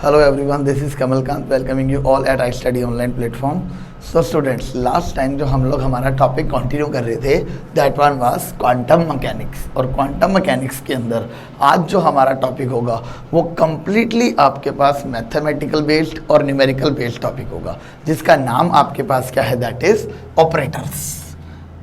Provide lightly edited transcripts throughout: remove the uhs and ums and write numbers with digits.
Hello everyone, this is Kamalkant welcoming you all at iStudy online platform. So students, last time जो हम लोग हमारा topic continue कर रहे थे that one was quantum mechanics, और क्वांटम मैकेनिक्स के अंदर आज जो हमारा टॉपिक होगा वो कम्प्लीटली आपके पास मैथमेटिकल बेस्ड और न्यूमेरिकल बेस्ड टॉपिक होगा, जिसका नाम आपके पास क्या है, दैट इज ऑपरेटर्स।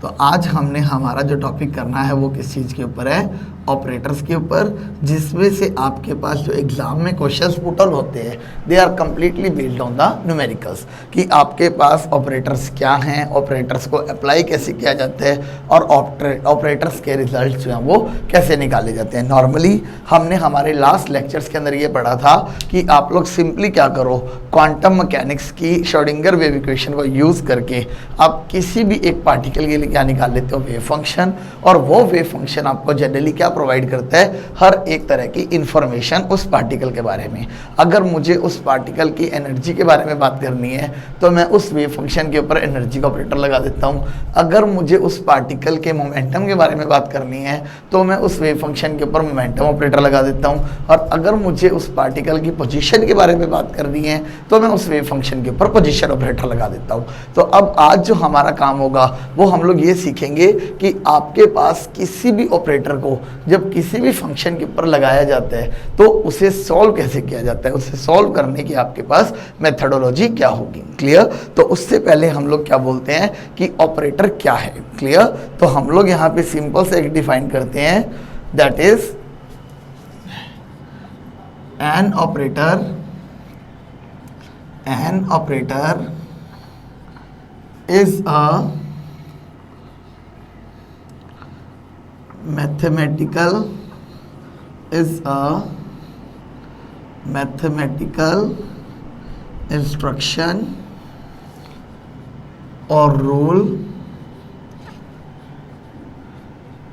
तो आज हमने हमारा जो टॉपिक करना है वो किस चीज़ के ऊपर है, ऑपरेटर्स के ऊपर, जिसमें से आपके पास जो एग्ज़ाम में क्वेश्चंस पुटल होते हैं they are completely based on the numericals, कि आपके पास ऑपरेटर्स क्या हैं, ऑपरेटर्स को अप्लाई कैसे किया जाता है और ऑपरेटर्स के रिजल्ट जो हैं वो कैसे निकाले जाते हैं। नॉर्मली हमने हमारे लास्ट लेक्चर्स के अंदर ये पढ़ा था कि आप लोग सिंपली क्या करो, क्वांटम मैकेनिक्स की श्रोडिंगर वेव इक्वेशन को यूज़ करके आप किसी भी एक पार्टिकल के लिए क्या निकाल लेते हो, वेव फंक्शन, और वो वेव फंक्शन आपको जनरली क्या प्रोवाइड करता है, हर एक तरह की इंफॉर्मेशन उस पार्टिकल के बारे में। अगर मुझे उस पार्टिकल की एनर्जी के बारे में बात करनी है तो मैं उस वेव फंक्शन के ऊपर एनर्जी का ऑपरेटर लगा देता हूँ। अगर मुझे उस पार्टिकल के मोमेंटम के बारे में बात करनी है तो मैं उस वेव फंक्शन के ऊपर मोमेंटम ऑपरेटर लगा देता हूँ, और अगर मुझे उस पार्टिकल की पोजीशन के बारे में बात करनी है तो मैं उस वेव फंक्शन के ऊपर पोजीशन ऑपरेटर लगा देता हूँ। तो अब आज जो हमारा काम होगा वो हम लोग ये सीखेंगे कि आपके पास किसी भी ऑपरेटर को जब किसी भी फंक्शन के ऊपर लगाया जाता है तो उसे सॉल्व कैसे किया जाता है, उसे सॉल्व करने की आपके पास मेथडोलॉजी क्या होगी। क्लियर? तो उससे पहले हम लोग क्या बोलते हैं कि ऑपरेटर क्या है। क्लियर? तो हम लोग यहाँ पे सिंपल से एक डिफाइन करते हैं, that is an operator is a mathematical instruction or rule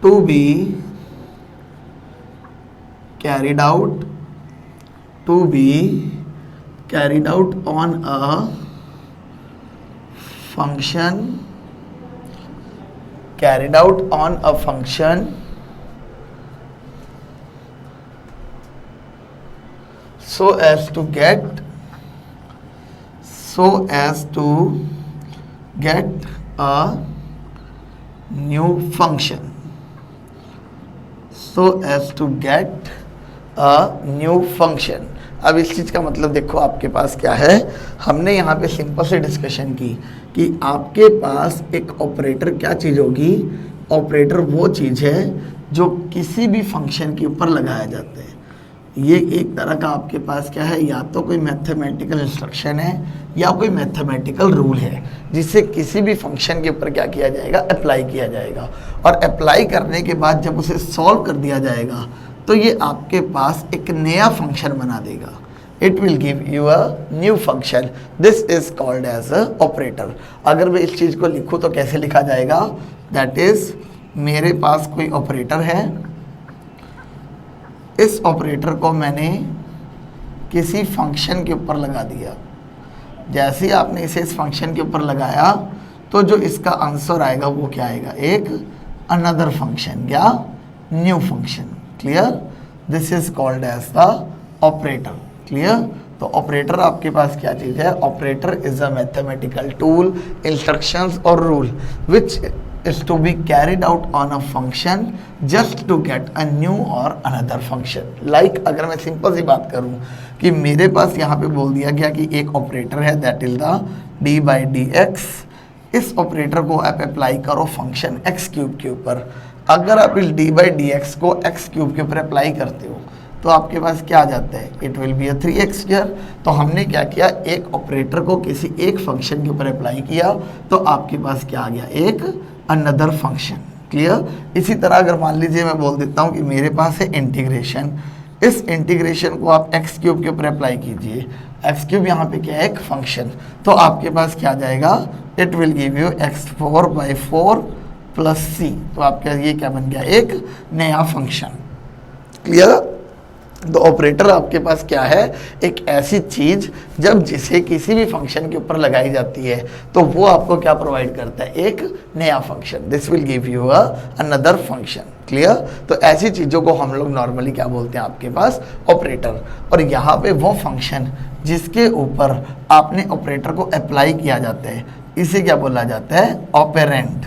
to be carried out on a function so as to get a new function, अब इस चीज़ का मतलब देखो आपके पास क्या है, हमने यहाँ पे सिंपल से डिस्कशन की कि आपके पास एक ऑपरेटर क्या चीज़ होगी, ऑपरेटर वो चीज़ है जो किसी भी फंक्शन के ऊपर लगाया जाता है। ये एक तरह का आपके पास क्या है, या तो कोई मैथमेटिकल इंस्ट्रक्शन है या कोई मैथमेटिकल रूल है जिससे किसी भी फंक्शन के ऊपर क्या किया जाएगा, अप्लाई किया जाएगा, और अप्लाई करने के बाद जब उसे सॉल्व कर दिया जाएगा तो ये आपके पास एक नया फंक्शन बना देगा। It will give you a new function, this is called as a operator. अगर मैं इस चीज़ को लिखूँ तो कैसे लिखा जाएगा, दैट इज मेरे पास कोई ऑपरेटर है, इस ऑपरेटर को मैंने किसी फंक्शन के ऊपर लगा दिया। जैसे ही आपने इसे इस फंक्शन के ऊपर लगाया तो जो इसका आंसर आएगा वो क्या आएगा, एक अनदर फंक्शन या new function. Clear? This is called as the operator. Clear? तो ऑपरेटर आपके पास क्या चीज़ है, operator is a mathematical tool, instructions और rule which is to be carried out on a function just to get a new or another function. Like अगर मैं simple सी बात करूँ कि मेरे पास यहाँ पे बोल दिया गया कि एक ऑपरेटर है that is the D by D x, इस ऑपरेटर को आप अप्लाई करो फंक्शन एक्स क्यूब के ऊपर। अगर आप इस डी बाई डी एक्स को एक्स क्यूब के ऊपर अप्लाई करते हो तो आपके पास क्या आ जाता है, it will be a 3x square. तो हमने क्या किया, एक ऑपरेटर को किसी एक फंक्शन के ऊपर अप्लाई किया तो आपके पास क्या आ गया, एक अनदर फंक्शन। क्लियर? इसी तरह अगर मान लीजिए मैं बोल देता हूँ कि मेरे पास है इंटीग्रेशन, इस इंटीग्रेशन को आप एक्स क्यूब के ऊपर अप्लाई कीजिए, एक्स क्यूब यहाँ पे क्या है, एक फंक्शन, तो आपके पास क्या आ जाएगा, it will give you x4/4 + c। तो आपका ये क्या बन गया, एक नया फंक्शन। क्लियर? तो ऑपरेटर आपके पास क्या है, एक ऐसी चीज जब जिसे किसी भी फंक्शन के ऊपर लगाई जाती है तो वो आपको क्या प्रोवाइड करता है, एक नया function. This will give you another function. Clear? तो ऐसी चीजों को हम लोग नॉर्मली क्या बोलते हैं आपके पास, ऑपरेटर। और यहाँ पे वो फंक्शन जिसके ऊपर आपने ऑपरेटर को अप्लाई किया जाता है, इसे क्या बोला जाता है, ऑपरेंड।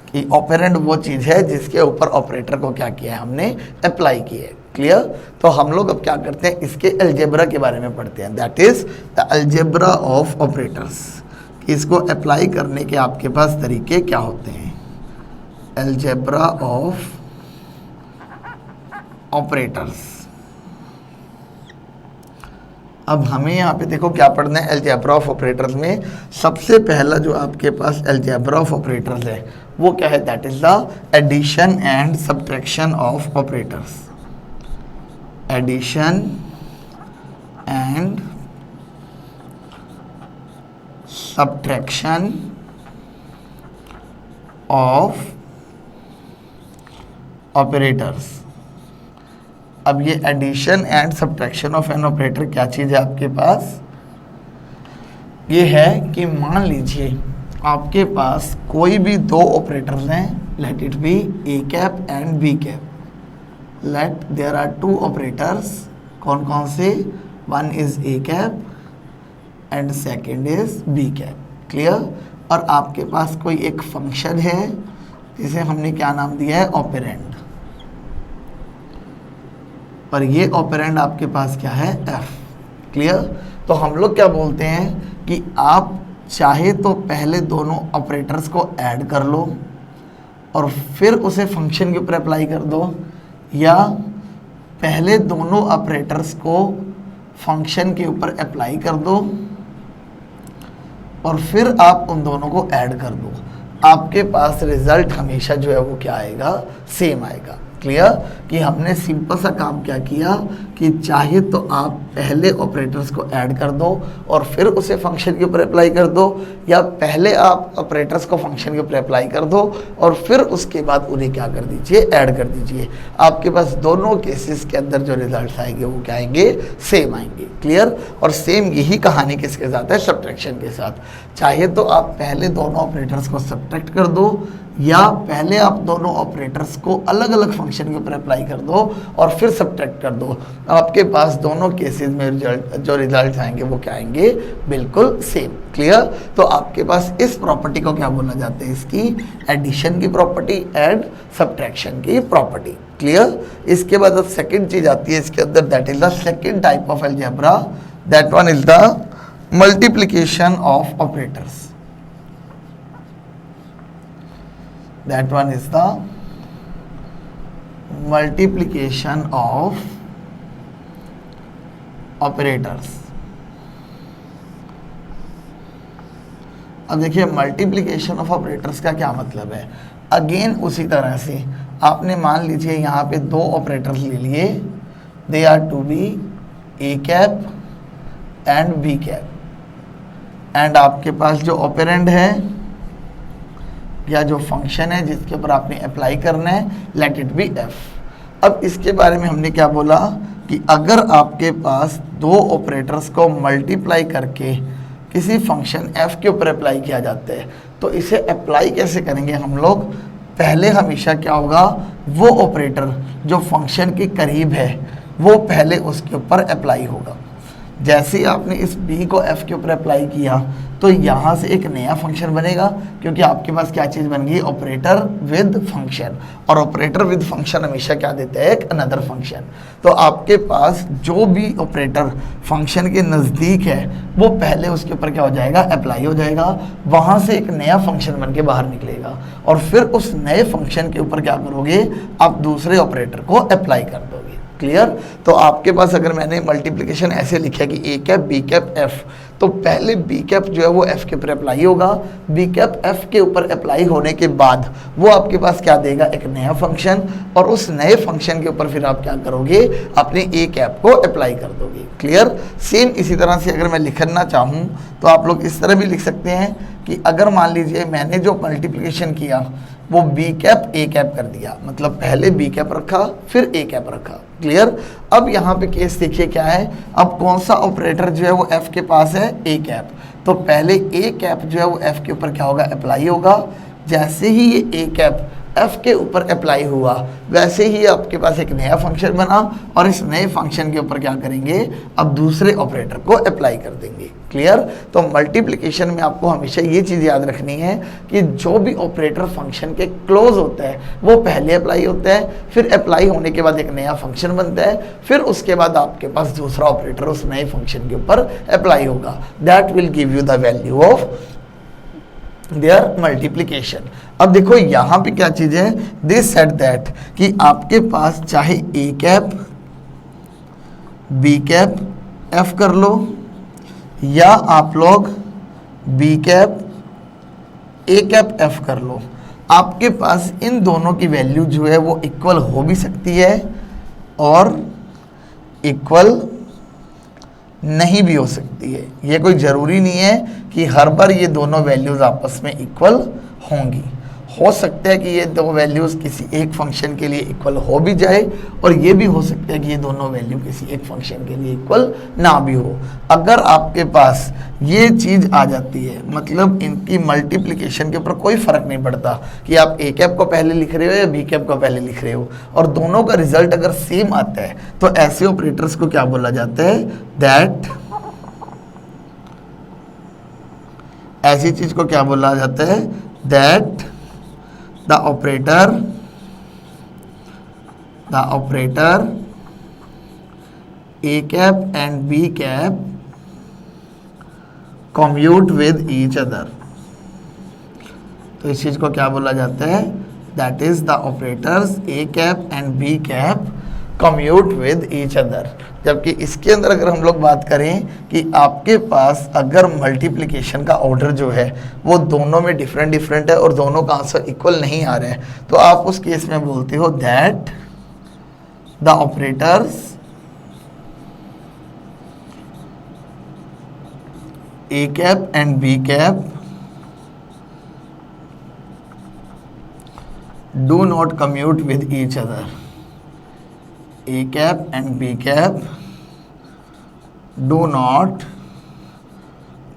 कि ऑपरेंड वो चीज है जिसके ऊपर ऑपरेटर को क्या किया है, हमने अप्लाई किया है। क्लियर? तो हम लोग अब क्या करते हैं, इसके अलजेब्रा के बारे में पढ़ते हैं, that is the algebra of operators. कि इसको अप्लाई करने के आपके पास तरीके क्या होते हैं, अलजेब्रा ऑफ ऑपरेटर्स। अब हमें यहाँ पे देखो क्या पढ़ना है, अलजेब्रा ऑफ ऑपरेटर्स में सबसे पहला जो आपके पास अलजेब्रा ऑफ ऑपरेटर्स है वो क्या है, that is the addition and subtraction of operators. Addition and subtraction of operators. अब ये addition and subtraction of an operator क्या चीज़ है आपके पास, ये है कि मान लीजिए आपके पास कोई भी दो ऑपरेटर्स हैं, let it be A cap and B cap. Let there are two operators, कौन कौन से, one is A cap and second is B cap. Clear? और आपके पास कोई एक फंक्शन है जिसे हमने क्या नाम दिया है, ऑपरेंड। पर ये ऑपरेंड आपके पास क्या है, एफ। क्लियर? तो हम लोग क्या बोलते हैं कि आप चाहे तो पहले दोनों ऑपरेटर्स को ऐड कर लो और फिर उसे फंक्शन के ऊपर अप्लाई कर दो, या पहले दोनों ऑपरेटर्स को फंक्शन के ऊपर अप्लाई कर दो और फिर आप उन दोनों को ऐड कर दो। आपके पास रिजल्ट हमेशा जो है वो क्या आएगा, सेम आएगा। क्लियर? कि हमने सिंपल सा काम क्या किया कि चाहे तो आप पहले ऑपरेटर्स को ऐड कर दो और फिर उसे फंक्शन के ऊपर अप्लाई कर दो, या पहले आप ऑपरेटर्स को फंक्शन के ऊपर अप्लाई कर दो और फिर उसके बाद उन्हें क्या कर दीजिए, ऐड कर दीजिए। आपके पास दोनों केसेस के अंदर जो रिजल्ट आएंगे वो क्या आएंगे, सेम आएंगे। क्लियर? और सेम यही कहानी किसके साथ है, सब्ट्रैक्शन के साथ। चाहे तो आप पहले दोनों ऑपरेटर्स को सब्ट्रैक्ट कर दो, या पहले आप दोनों ऑपरेटर्स को अलग अलग फंक्शन के ऊपर अप्लाई कर दो और फिर सब्ट्रैक्ट कर दो। आपके पास दोनों केसेस में जो रिजल्ट आएंगे वो क्या आएंगे, बिल्कुल सेम। क्लियर? तो आपके पास इस प्रॉपर्टी को क्या बोला जाता है, इसकी एडिशन की प्रॉपर्टी एंड सब्ट्रैक्शन की प्रॉपर्टी। क्लियर? इसके बाद अब सेकेंड चीज आती है इसके अंदर, that is the second type of algebra, that one is the multiplication of operators. That one is the multiplication of operators. अब देखिए मल्टीप्लिकेशन ऑफ ऑपरेटर्स का क्या मतलब है। अगेन उसी तरह से आपने मान लीजिए यहाँ पे दो ऑपरेटर्स ले लिए, they are to be A cap and B cap, and आपके पास जो ऑपरेंड है या जो फंक्शन है जिसके ऊपर आपने अप्लाई करना है, लेट इट बी एफ। अब इसके बारे में हमने क्या बोला कि अगर आपके पास दो ऑपरेटर्स को मल्टीप्लाई करके किसी फंक्शन एफ के ऊपर अप्लाई किया जाता है तो इसे अप्लाई कैसे करेंगे हम लोग, पहले हमेशा क्या होगा, वो ऑपरेटर जो फंक्शन के करीब है वो पहले उसके ऊपर अप्लाई होगा। जैसे ही आपने इस b को f के ऊपर अप्लाई किया तो यहाँ से एक नया फंक्शन बनेगा, क्योंकि आपके पास क्या चीज़ बन गई, ऑपरेटर विद फंक्शन, और ऑपरेटर विद फंक्शन हमेशा क्या देता है, एक अनदर फंक्शन। तो आपके पास जो भी ऑपरेटर फंक्शन के नज़दीक है वो पहले उसके ऊपर क्या हो जाएगा, अप्लाई हो जाएगा, वहाँ से एक नया फंक्शन बन के बाहर निकलेगा और फिर उस नए फंक्शन के ऊपर क्या करोगे, आप दूसरे ऑपरेटर को अप्लाई कर दोगे। क्लियर? तो आपके पास अगर मैंने मल्टीप्लिकेशन ऐसे लिखा कि ए कैप बी कैप एफ, तो पहले बी कैप जो है वो एफ के ऊपर अप्लाई होगा, बी कैप एफ के ऊपर अप्लाई होने के बाद वो आपके पास क्या देगा, एक नया फंक्शन, और उस नए फंक्शन के ऊपर फिर आप क्या करोगे, अपने ए कैप को अप्लाई कर दोगे। क्लियर? सेम इसी तरह से अगर मैं लिखना चाहूँ तो आप लोग इस तरह भी लिख सकते हैं कि अगर मान लीजिए मैंने जो मल्टीप्लिकेशन किया वो बी कैप ए कैप कर दिया, मतलब पहले बी कैप रखा फिर ए कैप रखा। क्लियर। अब यहाँ पे केस देखिए क्या है, अब कौन सा ऑपरेटर जो है वो एफ के पास है, ए कैप, तो पहले ए कैप जो है वो एफ के ऊपर क्या होगा, अप्लाई होगा। जैसे ही ये ए कैप एफ के ऊपर अप्लाई हुआ वैसे ही आपके पास एक नया फंक्शन बना और इस नए फंक्शन के ऊपर क्या करेंगे, अब दूसरे ऑपरेटर को अप्लाई कर देंगे। क्लियर। तो मल्टीप्लिकेशन में आपको हमेशा ये चीज़ याद रखनी है कि जो भी ऑपरेटर फंक्शन के क्लोज होता है वो पहले अप्लाई होता है, फिर अप्लाई होने के बाद एक नया फंक्शन बनता है, फिर उसके बाद आपके पास दूसरा ऑपरेटर उस नए फंक्शन के ऊपर अप्लाई होगा। That will give you the value of their multiplication. अब देखो यहाँ पे क्या चीज़ है, दिस सेट दैट कि आपके पास चाहे A cap B cap F कर लो या आप लोग B cap A cap F कर लो, आपके पास इन दोनों की वैल्यू जो है वो इक्वल हो भी सकती है और इक्वल नहीं भी हो सकती है। ये कोई ज़रूरी नहीं है कि हर बार ये दोनों वैल्यूज़ आपस में इक्वल होंगी। हो सकता है कि ये दो वैल्यूज़ किसी एक फंक्शन के लिए इक्वल हो भी जाए और ये भी हो सकता है कि ये दोनों वैल्यू किसी एक फंक्शन के लिए इक्वल ना भी हो। अगर आपके पास ये चीज़ आ जाती है, मतलब इनकी मल्टीप्लिकेशन के ऊपर कोई फ़र्क नहीं पड़ता कि आप ए कैप को पहले लिख रहे हो या बी कैप को पहले लिख रहे हो, और दोनों का रिजल्ट अगर सेम आता है तो ऐसे ऑपरेटर्स को क्या बोला जाता है, दैट ऐसी चीज़ को क्या बोला जाता है, that the operator a cap and b cap commute with each other। तो इस चीज को क्या बोला जाता है, that is the operators a cap and b cap commute with each other। जबकि इसके अंदर अगर हम लोग बात करें कि आपके पास अगर मल्टीप्लिकेशन का ऑर्डर जो है वो दोनों में डिफरेंट है और दोनों का आंसर इक्वल नहीं आ रहे हैं, तो आप उस केस में बोलते हो that the operators A cap and B cap do not commute with each other. A cap and B cap do not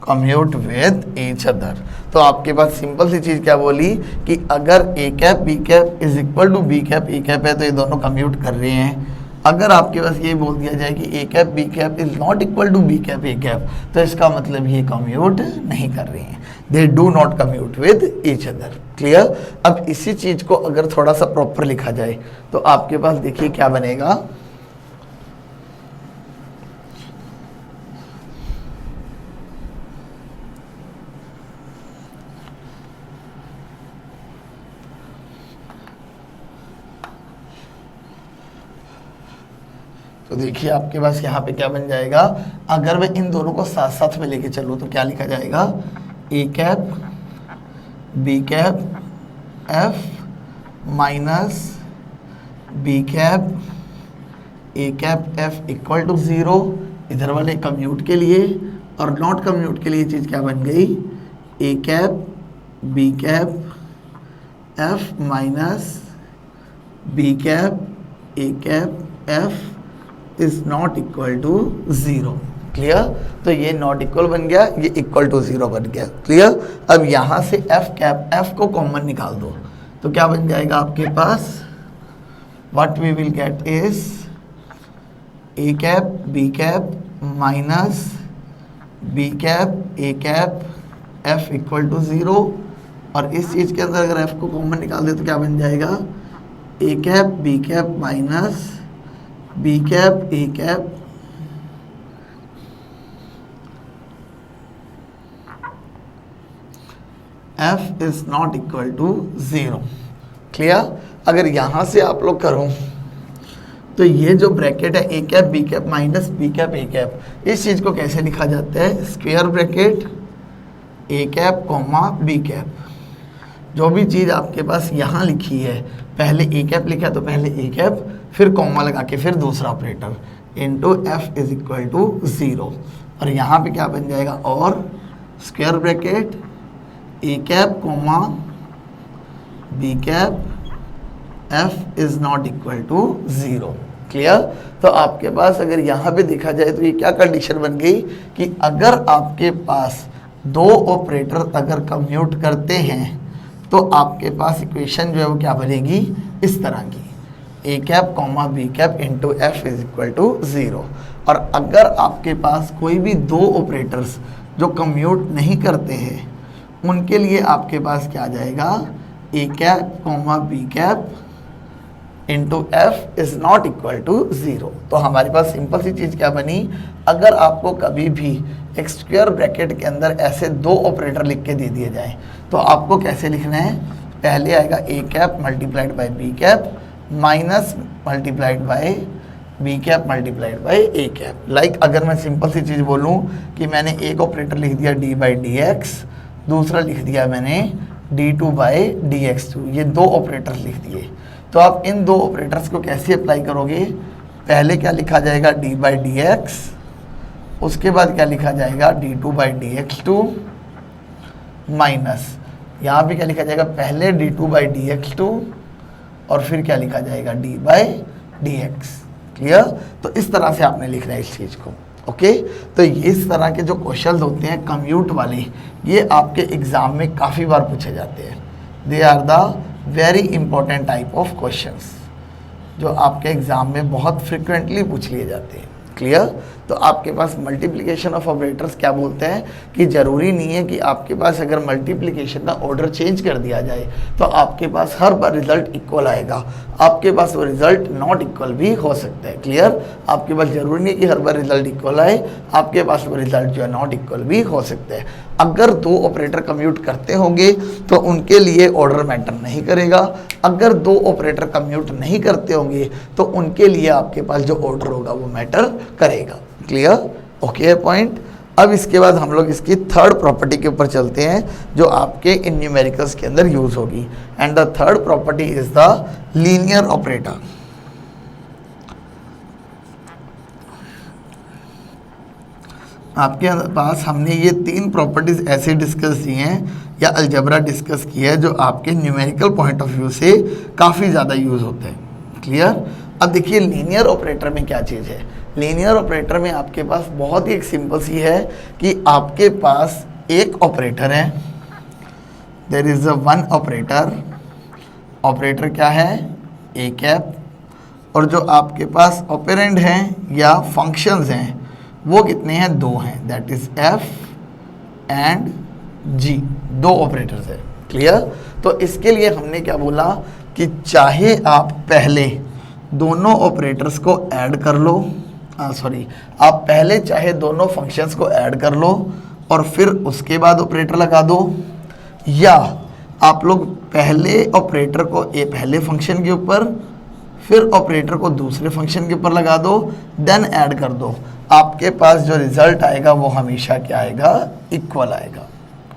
commute with each other। तो आपके पास सिंपल सी चीज़ क्या बोली कि अगर A cap B cap is equal to B cap A cap है तो ये दोनों कम्यूट कर रहे हैं। अगर आपके पास ये बोल दिया जाए कि A cap B cap is not equal to B cap A cap, तो इसका मतलब ये कम्यूट नहीं कर रहे हैं, they do not commute with each other. Clear. अब इसी चीज़ को अगर थोड़ा सा प्रॉपर लिखा जाए तो आपके पास देखिए क्या बनेगा, तो देखिए आपके पास यहाँ पे क्या बन जाएगा, अगर मैं इन दोनों को साथ साथ में लेके चलूँ तो क्या लिखा जाएगा, A cap B cap F minus B cap A cap F equal to 0। इधर वाले कम्यूट के लिए और नॉट कम्यूट के लिए चीज़ क्या बन गई, A cap B cap F minus B cap A cap F is not equal to 0। Clear. तो ये नॉट इक्वल बन गया, ये इक्वल टू 0 बन गया। क्लियर। अब यहाँ से एफ कैप एफ को कॉमन निकाल दो तो क्या बन जाएगा आपके पास, what we will get is A cap B cap minus B cap A cap F equal to 0। और इस चीज़ के अंदर अगर एफ को कॉमन निकाल दे तो क्या बन जाएगा, A cap B cap minus B cap A cap F is not equal to 0। Clear. अगर यहाँ से आप लोग करो तो ये जो ब्रैकेट है A cap B cap minus B cap A cap, इस चीज़ को कैसे लिखा जाता है, square bracket A cap comma B cap. जो भी चीज़ आपके पास यहाँ लिखी है, पहले ए कैप लिखा तो पहले ए कैप, फिर कॉमा लगा के फिर दूसरा operator into F is equal to 0। और यहाँ पे क्या बन जाएगा, और square bracket A cap comma B cap F is not equal to 0। Clear. तो आपके पास अगर यहाँ पे देखा जाए तो ये क्या कंडीशन बन गई कि अगर आपके पास दो ऑपरेटर अगर कम्यूट करते हैं तो आपके पास इक्वेशन जो है वो क्या बनेगी, इस तरह की, A cap comma B cap into F is equal to 0। और अगर आपके पास कोई भी दो ऑपरेटर्स जो कम्यूट नहीं करते हैं उनके लिए आपके पास क्या आ जाएगा, A cap comma B cap into F is not equal to 0। तो हमारे पास सिंपल सी चीज़ क्या बनी, अगर आपको कभी भी एक स्क्वायर ब्रैकेट के अंदर ऐसे दो ऑपरेटर लिख के दे दिए जाए तो आपको कैसे लिखना है, पहले आएगा A cap multiplied by B cap minus multiplied by B cap multiplied by A cap. Like अगर मैं सिंपल सी चीज़ बोलूँ कि मैंने एक ऑपरेटर लिख दिया डी बाई डी एक्स, दूसरा लिख दिया मैंने D two by D x two, ये दो ऑपरेटर्स लिख दिए। तो आप इन दो ऑपरेटर्स को कैसे अप्लाई करोगे, पहले क्या लिखा जाएगा डी बाई डी एक्स, उसके बाद क्या लिखा जाएगा D two by D x two minus यहाँ पे क्या लिखा जाएगा, पहले D two by D x two और फिर क्या लिखा जाएगा D by D X. Clear. तो इस तरह से आपने लिखना है इस चीज़ को। ओके। तो इस तरह के जो क्वेश्चंस होते हैं कम्यूट वाले, ये आपके एग्ज़ाम में काफ़ी बार पूछे जाते हैं। They are the very important type of questions जो आपके एग्ज़ाम में बहुत फ्रिक्वेंटली पूछ लिए जाते हैं। क्लियर। तो आपके पास मल्टीप्लिकेशन ऑफ ऑपरेटर्स क्या बोलते हैं कि ज़रूरी नहीं है कि आपके पास अगर मल्टीप्लिकेशन का ऑर्डर चेंज कर दिया जाए तो आपके पास हर बार रिजल्ट इक्वल आएगा, आपके पास वो रिजल्ट नॉट इक्वल भी हो सकता है। क्लियर। आपके पास ज़रूरी नहीं कि हर बार रिजल्ट इक्वल आए, आपके पास वो रिजल्ट जो है नॉट इक्वल भी हो सकता है। अगर दो ऑपरेटर कम्यूट करते होंगे तो उनके लिए ऑर्डर मैटर नहीं करेगा, अगर दो ऑपरेटर कम्यूट नहीं करते होंगे तो उनके लिए आपके पास जो ऑर्डर होगा वो मैटर करेगा। क्लियर। Okay point. अब इसके बाद हम लोग इसकी थर्ड प्रॉपर्टी के ऊपर चलते हैं जो आपके इन न्यूमेरिकल्स के अंदर यूज होगी, and the third property is the linear operator. आपके पास हमने ये तीन प्रॉपर्टीज ऐसे डिस्कस की हैं या अलजेब्रा डिस्कस की है जो आपके न्यूमेरिकल पॉइंट ऑफ व्यू से काफ़ी ज़्यादा यूज होते हैं। क्लियर। अब देखिए लीनियर ऑपरेटर में क्या चीज़ है, लीनियर ऑपरेटर में आपके पास बहुत ही एक सिंपल सी है कि आपके पास एक ऑपरेटर है, there is a one operator, operator क्या है ए कैप, और जो आपके पास ऑपरेंड हैं या फंक्शंस हैं वो कितने हैं, दो हैं, दैट इज एफ एंड जी, दो ऑपरेटर्स है। क्लियर। तो इसके लिए हमने क्या बोला कि चाहे आप पहले दोनों ऑपरेटर्स को ऐड कर लो, आप पहले चाहे दोनों फंक्शंस को ऐड कर लो और फिर उसके बाद ऑपरेटर लगा दो, या आप लोग पहले ऑपरेटर को पहले फंक्शन के ऊपर फिर ऑपरेटर को दूसरे फंक्शन के ऊपर लगा दो, देन ऐड कर दो। आपके पास जो रिजल्ट आएगा वो हमेशा क्या आएगा, इक्वल आएगा।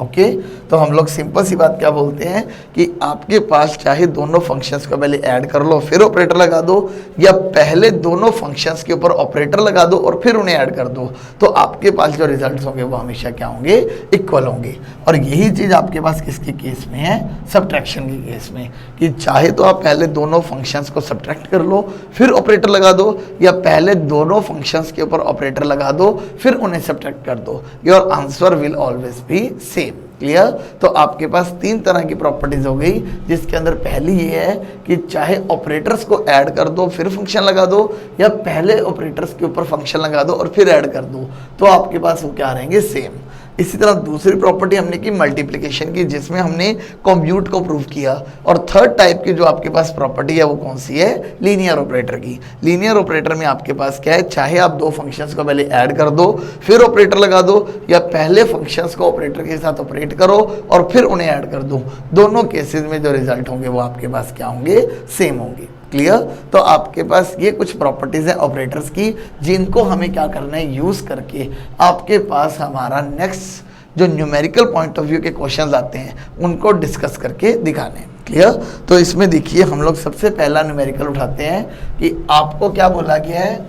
ओके। तो हम लोग सिंपल सी बात क्या बोलते हैं कि आपके पास चाहे दोनों फंक्शंस को पहले ऐड कर लो फिर ऑपरेटर लगा दो, या पहले दोनों फंक्शंस के ऊपर ऑपरेटर लगा दो और फिर उन्हें ऐड कर दो, तो आपके पास जो रिजल्ट्स होंगे वो हमेशा क्या होंगे, इक्वल होंगे। और यही चीज़ आपके पास किसके केस में है, सब्ट्रैक्शन के केस में, कि चाहे तो आप पहले दोनों फंक्शंस को सब्ट्रैक्ट कर लो फिर ऑपरेटर लगा दो, या पहले दोनों फंक्शंस के ऊपर ऑपरेटर लगा दो फिर उन्हें सब्ट्रैक्ट कर दो, your answer will always be same. Clear. तो आपके पास तीन तरह की प्रॉपर्टीज हो गई, जिसके अंदर पहली ये है कि चाहे ऑपरेटर्स को ऐड कर दो फिर फंक्शन लगा दो, या पहले ऑपरेटर्स के ऊपर फंक्शन लगा दो और फिर ऐड कर दो, तो आपके पास वो क्या रहेंगे, सेम। इसी तरह दूसरी प्रॉपर्टी हमने की मल्टीप्लिकेशन की, जिसमें हमने कॉम्प्यूट को प्रूव किया। और थर्ड टाइप की जो आपके पास प्रॉपर्टी है वो कौन सी है, लीनियर ऑपरेटर की। लीनियर ऑपरेटर में आपके पास क्या है, चाहे आप दो फंक्शंस को पहले ऐड कर दो फिर ऑपरेटर लगा दो, या पहले फंक्शंस को ऑपरेटर के साथ ऑपरेट करो और फिर उन्हें ऐड कर दो, दोनों केसेस में जो रिजल्ट होंगे वो आपके पास क्या होंगे, सेम होंगे। क्लियर। तो आपके पास ये कुछ प्रॉपर्टीज़ हैं ऑपरेटर्स की, जिनको हमें क्या करना है, यूज़ करके आपके पास हमारा नेक्स्ट जो न्यूमेरिकल पॉइंट ऑफ व्यू के क्वेश्चंस आते हैं उनको डिस्कस करके दिखाने। क्लियर। तो इसमें देखिए हम लोग सबसे पहला न्यूमेरिकल उठाते हैं कि आपको क्या बोला गया है,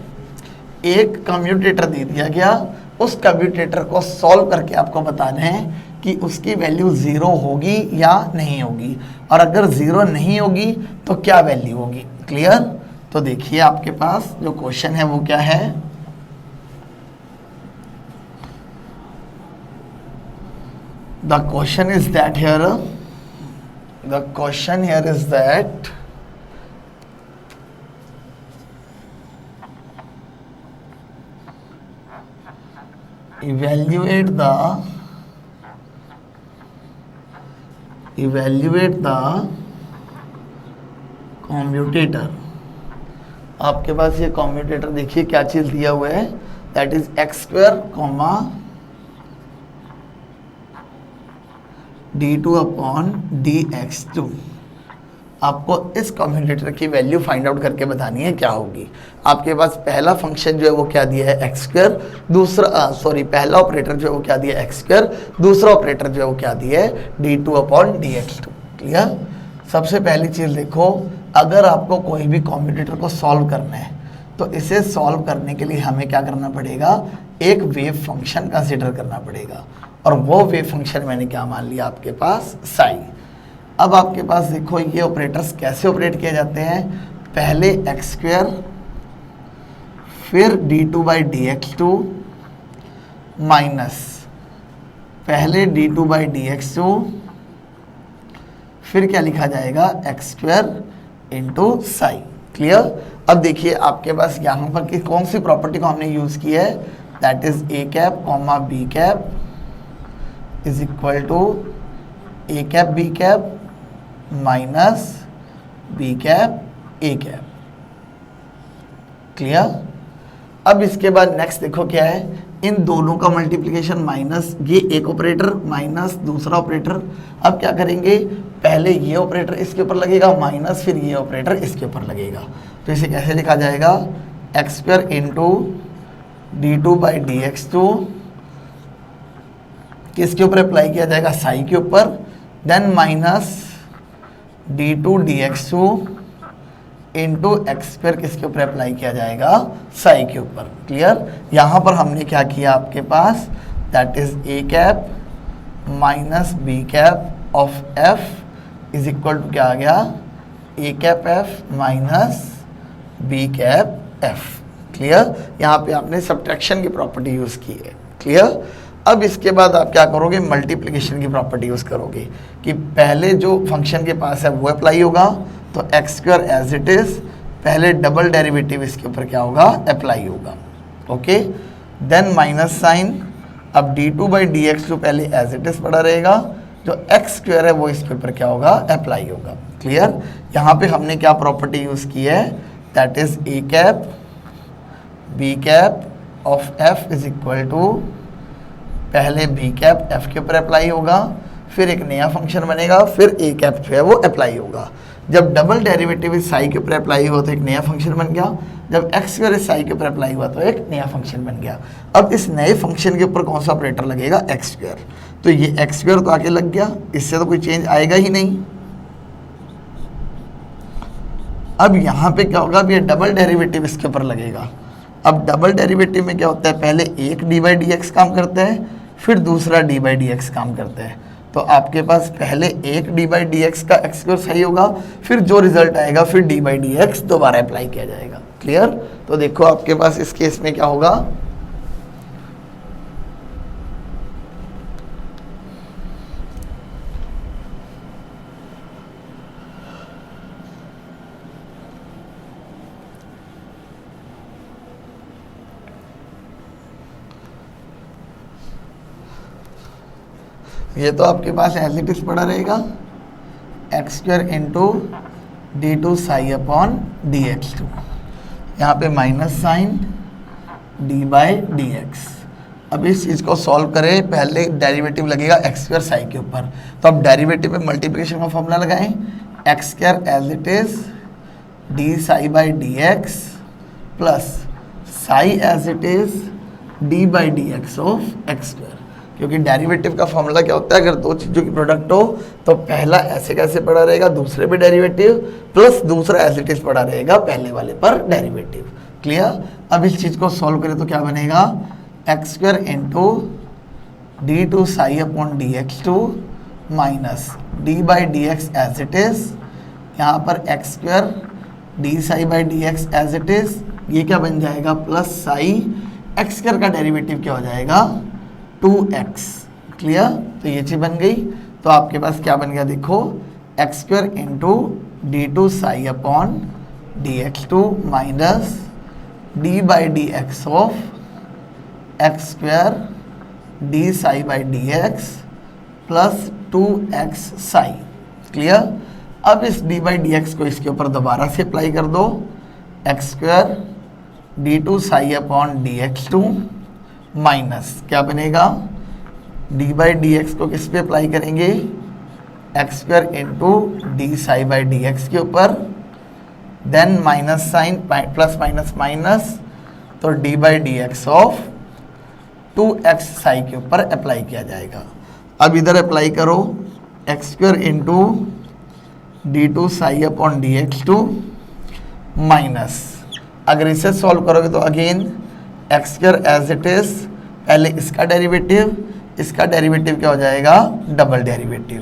एक कम्यूटेटर दे दिया गया, उस कम्यूटेटर को सॉल्व करके आपको बताना है कि उसकी वैल्यू 0 होगी या नहीं होगी, और अगर 0 नहीं होगी तो क्या वैल्यू होगी। क्लियर। तो देखिए आपके पास जो क्वेश्चन है वो क्या है, the question is that here, the question here is that evaluate the commutator। आपके पास ये कॉम्यूटेटर देखिए क्या चीज दिया हुआ है, that is x² comma d2/dx2। आपको इस कॉम्यूटेटर की वैल्यू फाइंड आउट करके बतानी है क्या होगी। आपके पास पहला फंक्शन जो है वो क्या दिया है x², दूसरा पहला ऑपरेटर जो है वो क्या दिया है x², दूसरा ऑपरेटर जो है वो क्या दिया है d2/dx2। क्लियर। सबसे पहली चीज़ देखो, अगर आपको कोई भी कॉम्यूटेटर को सॉल्व करना है तो इसे सॉल्व करने के लिए हमें क्या करना पड़ेगा, एक वेव फंक्शन कंसिडर करना पड़ेगा, और वो वेव फंक्शन मैंने क्या मान लिया आपके पास, साई। अब आपके पास देखो ये ऑपरेटर्स कैसे ऑपरेट किए जाते हैं, पहले x² फिर d2/dx2 माइनस पहले d2/dx2 फिर क्या लिखा जाएगा x² इंटू साई। क्लियर। अब देखिए आपके पास यहाँ पर कि कौन सी प्रॉपर्टी को हमने यूज की है, that is a cap comma b cap is equal to a cap b cap minus b cap a cap. Clear. अब इसके बाद नेक्स्ट देखो क्या है, इन दोनों का मल्टीप्लिकेशन माइनस ये एक ऑपरेटर माइनस दूसरा ऑपरेटर। अब क्या करेंगे, पहले ये ऑपरेटर इसके ऊपर लगेगा माइनस फिर ये ऑपरेटर इसके ऊपर लगेगा। तो इसे कैसे लिखा जाएगा, x² इंटू d2/dx2 किसके ऊपर अप्लाई किया जाएगा, साई के ऊपर, then minus d2/dx2 into x² किसके ऊपर अप्लाई किया जाएगा, साई के ऊपर। क्लियर। यहाँ पर हमने क्या किया आपके पास, that is a cap minus b cap of f is equal to क्या आ गया, a cap f minus b cap f। Clear. यहाँ पे आपने सब्ट्रैक्शन की प्रॉपर्टी यूज़ की है। क्लियर। अब इसके बाद आप क्या करोगे, मल्टीप्लिकेशन की प्रॉपर्टी यूज़ करोगे कि पहले जो फंक्शन के पास है वो अप्लाई होगा, तो x² एज इट इज़, पहले डबल डेरिवेटिव इसके ऊपर क्या होगा, अप्लाई होगा। ओके। देन माइनस साइन, अब d2/dx2 पहले एज इट इज़ पड़ा रहेगा, जो x² है वो इसके ऊपर क्या होगा, अप्लाई होगा। क्लियर। यहाँ पे हमने क्या प्रॉपर्टी यूज़ की है, that is a cap b cap of f is equal to, पहले b कैप f के ऊपर अप्लाई होगा, फिर एक नया फंक्शन बनेगा, फिर a कैप जो है वो अप्लाई होगा। जब डबल डेरिवेटिव इस साई के ऊपर अप्लाई हुआ तो एक नया फंक्शन बन गया, जब x² इस साई के ऊपर अप्लाई हुआ तो एक नया फंक्शन बन गया। अब इस नए फंक्शन के ऊपर कौन सा ऑपरेटर लगेगा, x²। तो ये x² तो आके लग गया, इससे तो कोई चेंज आएगा ही नहीं। अब यहाँ पे क्या होगा, अब ये डबल डेरिवेटिव इसके ऊपर लगेगा। अब डबल डेरिवेटिव में क्या होता है, पहले एक d/dx काम करता है, फिर दूसरा d/dx काम करता है। तो आपके पास पहले एक d/dx का x² सही होगा, फिर जो रिजल्ट आएगा फिर d/dx दोबारा अप्लाई किया जाएगा। क्लियर। तो देखो आपके पास इस केस में क्या होगा, ये तो आपके पास एज इट इज पड़ा रहेगा, x² into d2 psi upon dx2, यहाँ पे माइनस साइन d/dx। अब इस चीज़ को सॉल्व करें, पहले डेरिवेटिव लगेगा x² साई के ऊपर, तो अब डेरिवेटिव में मल्टीप्लिकेशन का फॉर्मूला लगाएं, x² as it is d साई/dx plus psi as it is d/dx of x²। क्योंकि डेरिवेटिव का फॉर्मूला क्या होता है, अगर दो चीज़ों की प्रोडक्ट हो तो पहला ऐसे कैसे पड़ा रहेगा, दूसरे पे डेरिवेटिव, प्लस दूसरा एज इट इज पड़ा रहेगा पहले वाले पर डेरिवेटिव। क्लियर। अब इस चीज़ को सॉल्व करें तो क्या बनेगा, x² into D two psi upon D x two minus D by D X as it is, यहाँ पर X square D psi by D X as it is, ये क्या बन जाएगा प्लस साई, एक्स स्क्वायर का derivative क्या हो जाएगा 2x। क्लियर, तो ये चीज़ बन गई। तो आपके पास क्या बन गया देखो, X square into D two psi upon D x two minus D by D x of X square D psi by D x plus 2x psi. Clear, अब इस d बाई डी एक्स को इसके ऊपर दोबारा से apply कर दो, X square D two psi upon D x two minus क्या बनेगा, d बाई डी एक्स को किस पे अप्लाई करेंगे, X square into D psi by D X के ऊपर, then minus sign plus minus minus, तो d by D x of 2x psi के ऊपर अप्लाई किया जाएगा। अब इधर अप्लाई करो, X square into D two psi upon D x two minus, अगर इसे सॉल्व करोगे तो again X square as it is, पहले इसका डेरिवेटिव क्या हो जाएगा डबल डेरिवेटिव,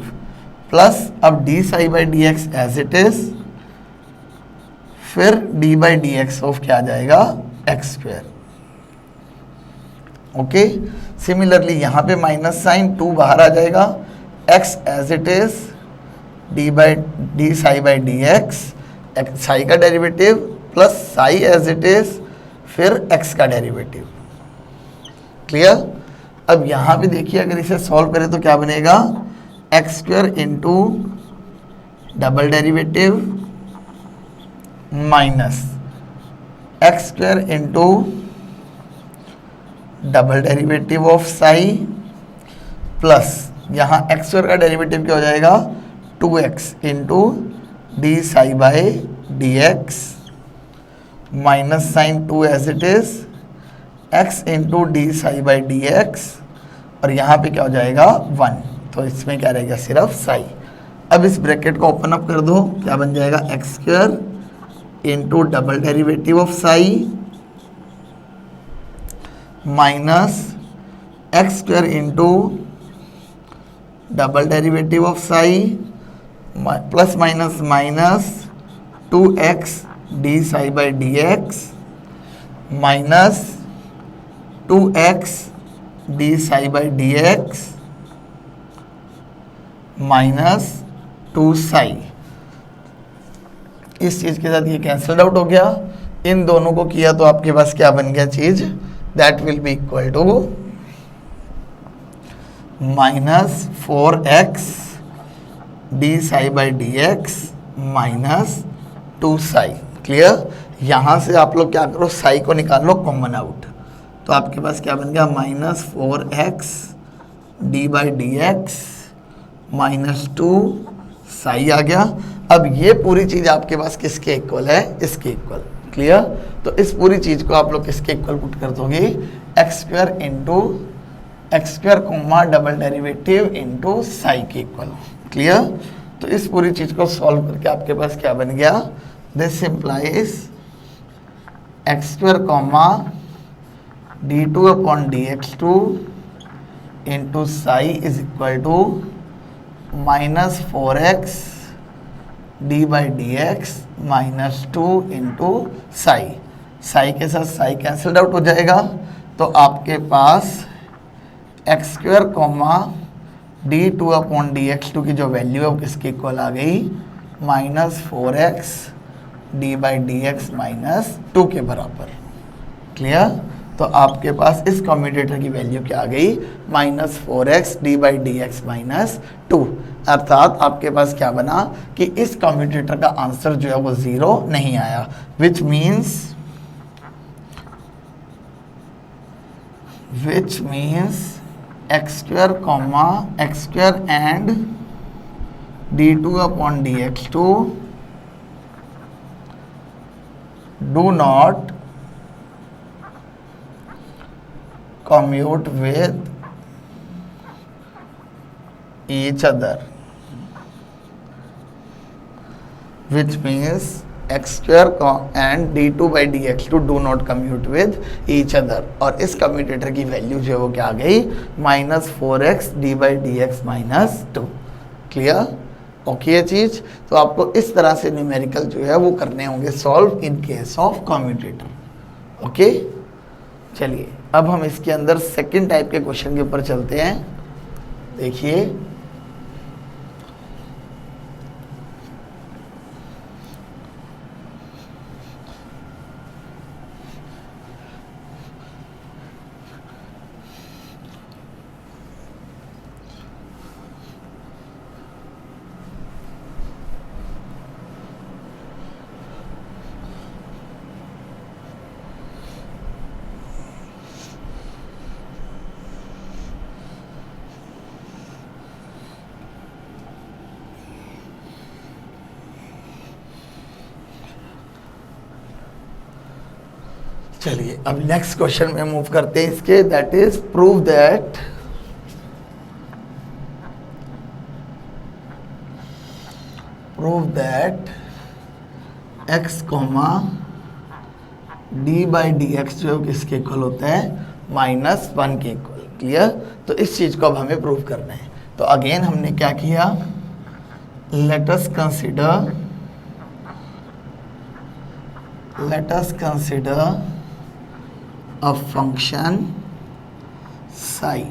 प्लस अब D psi by D X as it is, फिर D by D x of क्या आ जाएगा एक्स स्क्वायर। ओके, सिमिलरली यहाँ पे माइनस साइन 2 बाहर आ जाएगा, X as it is, D psi by D X, psi का derivative plus psi as it is, फिर एक्स का डेरिवेटिव। क्लियर, अब यहाँ पे देखिए अगर इसे सॉल्व करें तो क्या बनेगा, X square into double derivative minus x square into double derivative of psi plus यहाँ एक्स स्क्वायर का डेरिवेटिव क्या हो जाएगा 2x into D psi by D x minus sign 2 as it is, x into D psi by D X, और यहाँ पे क्या हो जाएगा 1, तो इसमें क्या रहेगा सिर्फ साई। अब इस ब्रैकेट को ओपन अप कर दो, क्या बन जाएगा X square into double derivative of Sai minus x square into double derivative of psi plus minus minus 2x D psi by D x minus 2x D psi by D x minus 2 Sai. इस चीज़ के साथ ये cancelled out हो गया, इन दोनों को किया तो आपके पास क्या बन गया चीज़, that will be equal to minus 4x D psi by D x minus 2 psi. Clear, यहाँ से आप लोग क्या करो, साई को निकाल लो कॉमन आउट, तो आपके पास क्या बन गया minus 4x D by D x minus 2 psi आ गया। अब ये पूरी चीज़ आपके पास किसके इक्वल है, इसके इक्वल। क्लियर, तो इस पूरी चीज़ को आप लोग किसके इक्वल पुट कर दोगे, X square into X square comma double derivative into psi के इक्वल। क्लियर, तो इस पूरी चीज़ को सॉल्व करके आपके पास क्या बन गया, this implies X square comma D two upon D x two into psi is equal to minus 4x D by D x minus 2 into psi. Psi के साथ साई कैंसल्ड आउट हो जाएगा, तो आपके पास X square comma D two upon D x two की जो value है वो किसके इक्वल आ गई, minus 4x D by D x minus 2 के बराबर। क्लियर, तो आपके पास इस कम्यूटेटर की वैल्यू क्या आ गई, minus 4x D by D x minus 2। अर्थात आपके पास क्या बना कि इस कम्यूटेटर का आंसर जो है वो 0 नहीं आया, which means X square comma X square and D two upon D x two do not commute with each other, which means X square and d2/dx do not commute with each other, और इस commutator की value जो है वो क्या आ गई, -4x d/dx -2। Clear? Okay ये चीज़। तो आपको इस तरह से न्यूमेरिकल जो है वो करने होंगे solve in case of commutator. Okay, चलिए अब हम इसके अंदर सेकंड टाइप के क्वेश्चन के ऊपर चलते हैं। देखिए चलिए अब नेक्स्ट क्वेश्चन में मूव करते हैं इसके, that is prove that x, d/dx जो किसके इक्वल होता है, -1 के इक्वल। क्लियर? तो इस चीज को अब हमें प्रूव करना है। तो अगेन हमने क्या किया, late us consider a function Sai,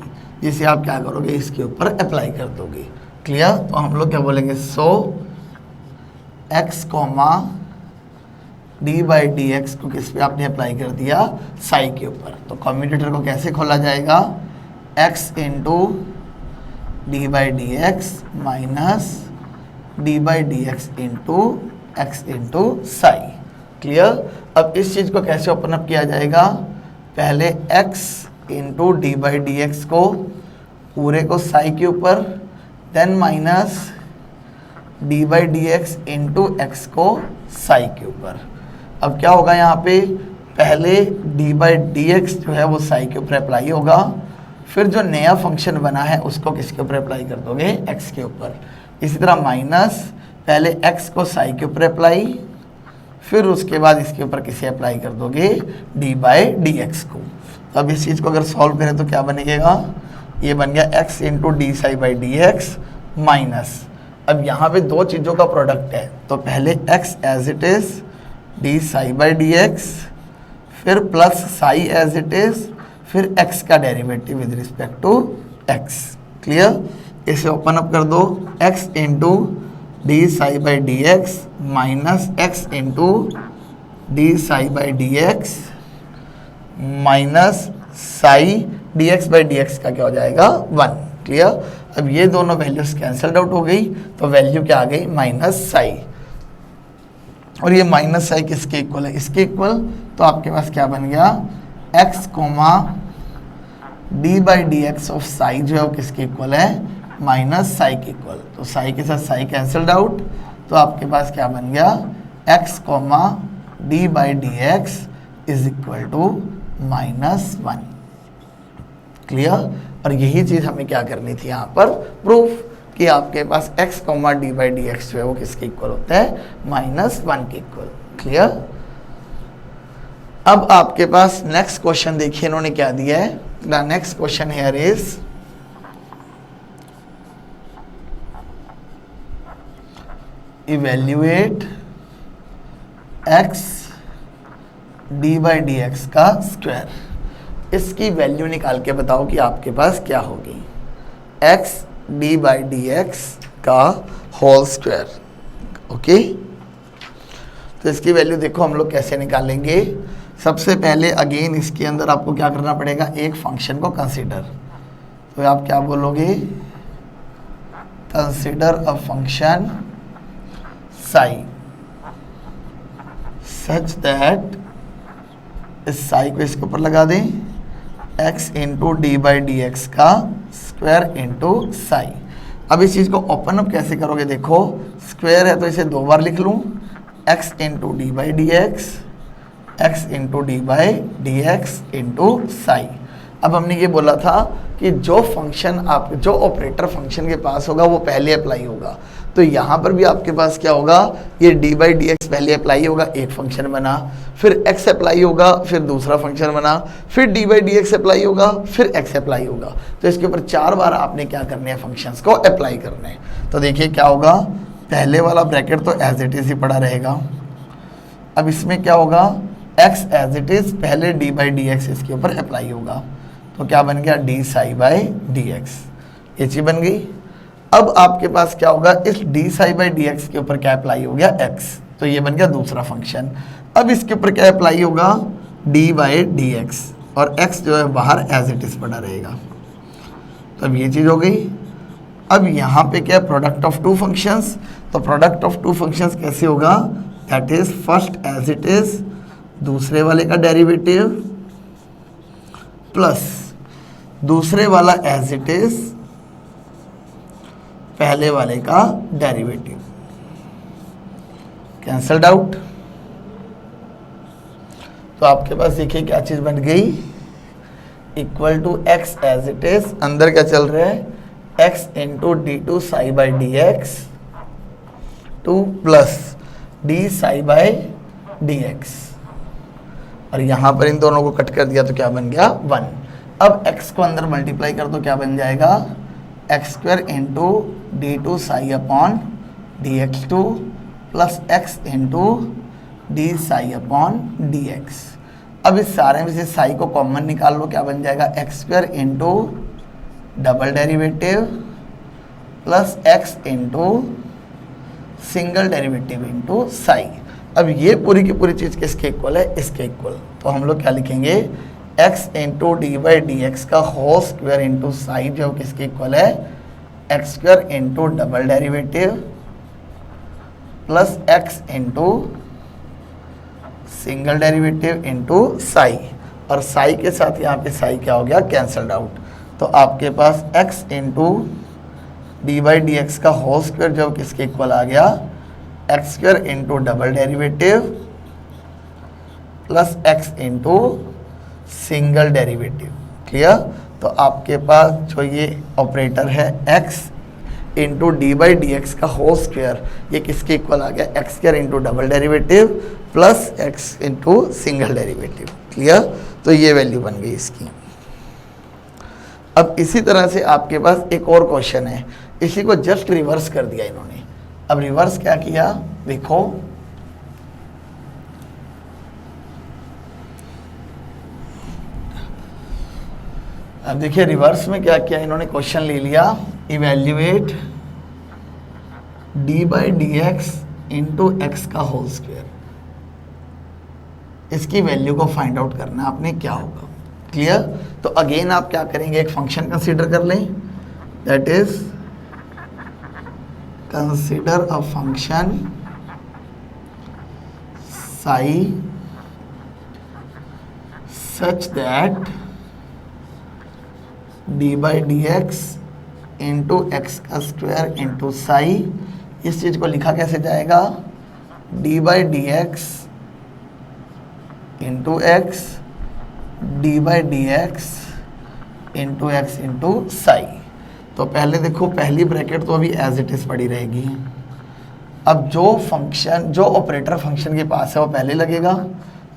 जिसे आप क्या करोगे, इसके ऊपर अप्लाई कर दोगे। क्लियर? तो हम लोग क्या बोलेंगे, सो x, d/dx को किस पे आपने अप्लाई कर दिया, साई के ऊपर। तो कम्यूटेटर को कैसे खोला जाएगा, x into d/dx minus d/dx into x into psi. Clear? अब इस चीज़ को कैसे ओपन अप किया जाएगा, पहले x इंटू d/dx को पूरे को साई के ऊपर, then minus d/dx into x को साई के ऊपर। अब क्या होगा यहाँ पे, पहले d/dx जो है वो साई के ऊपर अप्लाई होगा, फिर जो नया फंक्शन बना है उसको किसके ऊपर अप्लाई कर दोगे, x के ऊपर। इसी तरह माइनस पहले x को साई के ऊपर अप्लाई, फिर उसके बाद इसके ऊपर किसे अप्लाई कर दोगे, d/dx को। तो अब इस चीज़ को अगर सॉल्व करें तो क्या बनेगा, ये बन गया x इंटू d/dx माइनस, अब यहाँ पे दो चीज़ों का प्रोडक्ट है, तो पहले x as it is d/dx, फिर plus psi as it is, फिर x का derivative with respect to x। Clear? इसे ओपन अप कर दो, x into d/dx minus x into d/dx minus psi dx/dx का क्या हो जाएगा, 1। क्लियर? अब ये दोनों वैल्यूज कैंसल्ड आउट हो गई, तो वैल्यू क्या आ गई, माइनस साई। और ये माइनस साई किसके इक्वल है, इसके इक्वल। तो आपके पास क्या बन गया, x, d/dx ऑफ साई जो है वो किसके इक्वल है, माइनस साई के इक्वल। तो साई के साथ साई कैंसल्ड आउट, तो आपके पास क्या बन गया, x, d/dx is equal to -1। Clear? और यही चीज़ हमें क्या करनी थी यहाँ पर, प्रूफ, कि आपके पास x, d/dx जो है वो किसके इक्वल होता है, -1 के इक्वल। क्लियर? अब आपके पास नेक्स्ट क्वेश्चन देखिए इन्होंने क्या दिया है। The next question here is evaluate x d/dx का स्क्वायर। इसकी वैल्यू निकाल के बताओ कि आपके पास क्या होगी, x d/dx का होल स्क्वायर। ओके, तो इसकी वैल्यू देखो हम लोग कैसे निकालेंगे। सबसे पहले अगेन इसके अंदर आपको क्या करना पड़ेगा, एक फंक्शन को कंसीडर। तो आप क्या बोलोगे, consider a function psi such that, इस साई को इसके ऊपर लगा दें, x इंटू d/dx का स्क्वायर इंटू साई। अब इस चीज़ को ओपन अप कैसे करोगे, देखो स्क्वायर है तो इसे दो बार लिख लूँ, x into d/dx, x into d/dx into psi. अब हमने ये बोला था कि जो फंक्शन आप, जो ऑपरेटर फंक्शन के पास होगा वो पहले अप्लाई होगा। तो यहाँ पर भी आपके पास क्या होगा, ये डी बाई डी एक्स पहले अप्लाई होगा, एक फंक्शन बना, फिर एक्स अप्लाई होगा, फिर दूसरा फंक्शन बना, फिर D by D x apply होगा, फिर एक्स अप्लाई होगा। तो इसके ऊपर 4 बार आपने क्या करने हैं, फंक्शंस को अप्लाई करने हैं। तो देखिए क्या होगा, पहले वाला ब्रैकेट तो एज इट इज ही पड़ा रहेगा। अब इसमें क्या होगा, x एज इट इज पहले डी बाई डी एक्स इसके ऊपर अप्लाई होगा, तो क्या बन गया, D psi by D X, ये चीज बन गई। अब आपके पास क्या होगा, इस D psi by D X के ऊपर क्या अप्लाई हो गया, x, तो ये बन गया दूसरा फंक्शन। अब इसके ऊपर क्या अप्लाई होगा, डी बाई डी एक्स, और x जो है बाहर एज इट इज पड़ा रहेगा। तो अब ये चीज हो गई। अब यहाँ पे क्या, प्रोडक्ट ऑफ टू फंक्शंस, तो प्रोडक्ट ऑफ टू फंक्शंस कैसे होगा, that is first as it is, दूसरे वाले का डेरिवेटिव प्लस दूसरे वाला एज इट इज, पहले वाले का डेरिवेटिव, कैंसल्ड आउट। तो आपके पास देखिए क्या चीज बन गई, equal to X as it is, अंदर क्या चल रहा है, X into D two psi by D x two plus D psi by D X, और यहां पर इन दोनों को कट कर दिया तो क्या बन गया, 1। अब x को अंदर मल्टीप्लाई कर दो, क्या बन जाएगा, X square into D two psi upon D x two plus x into D psi upon D X. अब इस सारे में से साई को कॉमन निकाल लो, क्या बन जाएगा, X square into double derivative plus x into single derivative into psi. अब ये पूरी की पूरी चीज़ किसके इक्वल है, इसके इक्वल। तो हम लोग क्या लिखेंगे, x into d by D x का होल स्क्वायर इंटू साई जो किसके इक्वल है, x square into double derivative plus x into single derivative into psi, और साई के साथ यहाँ पे साई क्या हो गया, कैंसल्ड आउट। तो आपके पास x into d by D x का होल स्क्वायर जो किसके इक्वल आ गया, x square into double derivative plus x into single derivative. Clear. तो आपके पास जो ये ऑपरेटर है x into d by D x का होल स्क्वायर, ये किसके इक्वल आ गया, x square into double derivative plus x into single derivative. Clear. तो ये वैल्यू बन गई इसकी। अब इसी तरह से आपके पास एक और क्वेश्चन है, इसी को जस्ट रिवर्स कर दिया इन्होंने। अब रिवर्स क्या किया, देखो अब देखिए रिवर्स में क्या किया इन्होंने, क्वेश्चन ले लिया, evaluate D by D x into x का होल स्क्वायर, इसकी वैल्यू को फाइंड आउट करना है आपने, क्या होगा। क्लियर। तो अगेन आप क्या करेंगे, एक फंक्शन कंसीडर कर लें, that is consider a function psi such that D by D x into x का स्क्वायर इंटू साई। इस चीज़ को लिखा कैसे जाएगा, D by D x into x, D by D x into x into psi. तो पहले देखो पहली ब्रैकेट तो अभी एज इट इज़ पड़ी रहेगी। अब जो फंक्शन जो ऑपरेटर फंक्शन के पास है वो पहले लगेगा,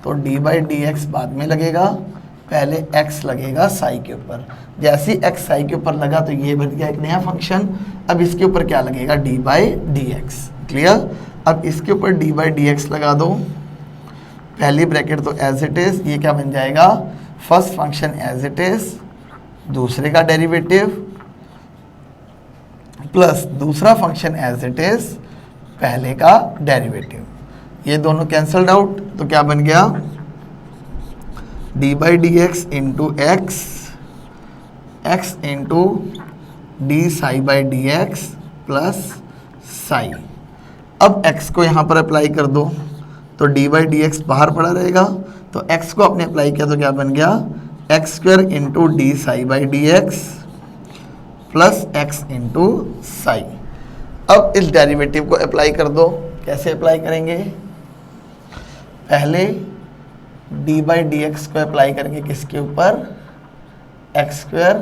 तो डी बाई डी एक्स बाद में लगेगा, पहले x लगेगा साई के ऊपर। जैसे ही x साई के ऊपर लगा तो ये बन गया एक नया फंक्शन। अब इसके ऊपर क्या लगेगा, d by D X. Clear. अब इसके ऊपर d बाई डी एक्स लगा दो, पहली ब्रैकेट तो एज इट इज, ये क्या बन जाएगा, first function as it is, दूसरे का डेरिवेटिव प्लस दूसरा फंक्शन एज इट इज, पहले का डेरिवेटिव। ये दोनों कैंसल्ड आउट, तो क्या बन गया, D by D x into x, x into D psi by D x plus Sai. अब x को यहाँ पर अप्लाई कर दो, तो डी बाई डी एक्स बाहर पड़ा रहेगा, तो x को आपने अप्लाई किया तो क्या बन गया, x square into D psi by D x plus x into psi. अब इस डेरिवेटिव को अप्लाई कर दो। कैसे अप्लाई करेंगे, पहले डी बाई डी एक्स को अप्लाई करेंगे किसके ऊपर, x square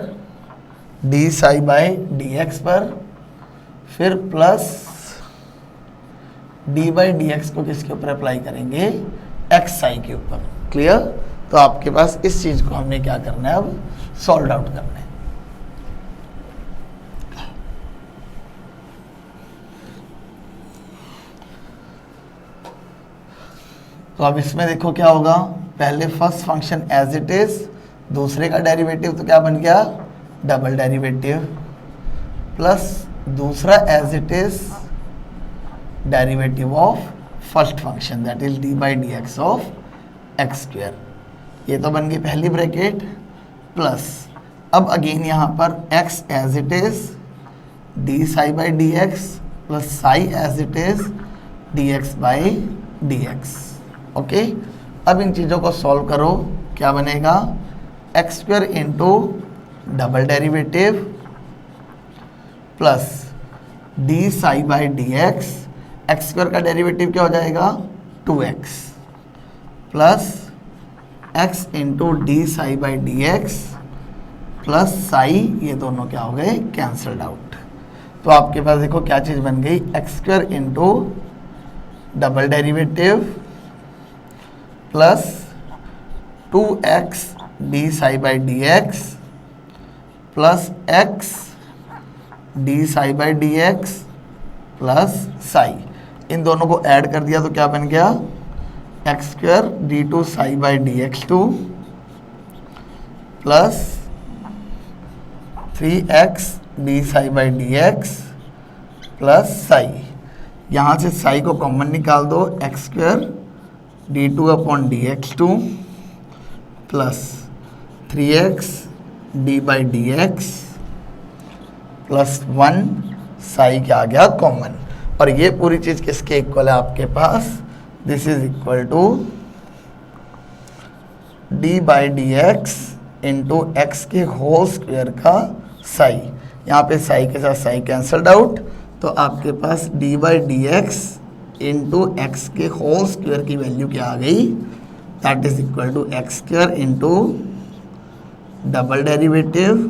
D psi by D x पर, फिर plus D by D x को किसके ऊपर अप्लाई करेंगे, एक्स साई के ऊपर। क्लियर। तो आपके पास इस चीज को हमने क्या करना है, अब सॉल्व आउट करना है। तो अब इसमें देखो क्या होगा, पहले first function as it is, दूसरे का डेरिवेटिव तो क्या बन गया, डबल डेरिवेटिव, प्लस दूसरा as it is derivative of first function that is D by D x of X square. ये तो बन गई पहली ब्रैकेट, प्लस अब अगेन यहाँ पर x as it is D psi by D x plus psi as it is D x by D X. Okay, अब इन चीज़ों को सॉल्व करो, क्या बनेगा, X square into double derivative plus D psi by D X, X square का derivative क्या हो जाएगा 2x plus x into D psi by D x plus psi, ये दोनों क्या हो गए, कैंसल्ड आउट। तो आपके पास देखो क्या चीज़ बन गई, X square into double derivative plus 2x D psi by D x plus x D psi by D x plus psi, इन दोनों को ऐड कर दिया तो क्या बन गया, X square D two psi by D x two plus 3x D psi by D x plus psi. यहाँ से साई को कॉमन निकाल दो, X square D two upon D x two plus 3x D by D x plus 1 Sai क्या आ गया common, और ये पूरी चीज़ किसके इक्वल है आपके पास, this is equal to D by D x into x के होल स्क्वेयर का साई। यहाँ पे साई के साथ साई कैंसल्ड आउट, तो आपके पास d by D x into x के होल स्क्वेयर की वैल्यू क्या आ गई, that is equal to x square into double derivative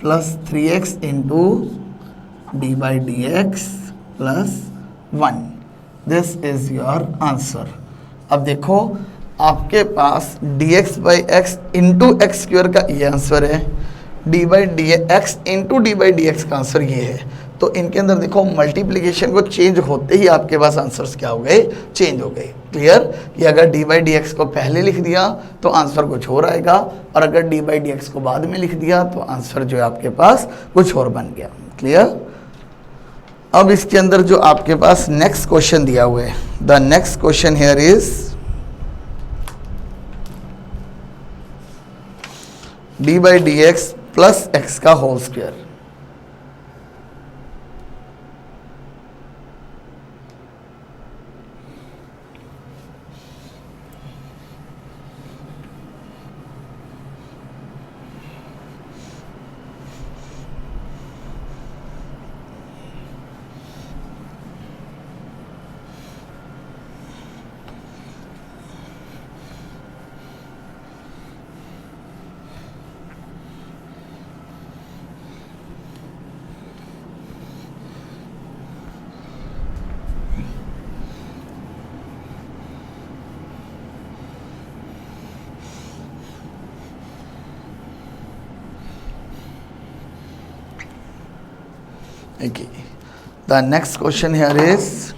plus 3x into d by D x plus 1। This is your answer. अब देखो आपके पास d x by x into x square का ये आंसर है, d by D x into d by D x का answer ये है। तो इनके अंदर देखो मल्टीप्लिकेशन को चेंज होते ही आपके पास आंसर्स क्या हो गए, चेंज हो गए। क्लियर, कि अगर डी बाई डी एक्स को पहले लिख दिया तो आंसर कुछ और आएगा, और अगर डी बाई डी एक्स को बाद में लिख दिया तो आंसर जो है आपके पास कुछ और बन गया। क्लियर। अब इसके अंदर जो आपके पास नेक्स्ट क्वेश्चन दिया हुआ है, the next question here is D by D x plus x का whole square. Okay. The next question here is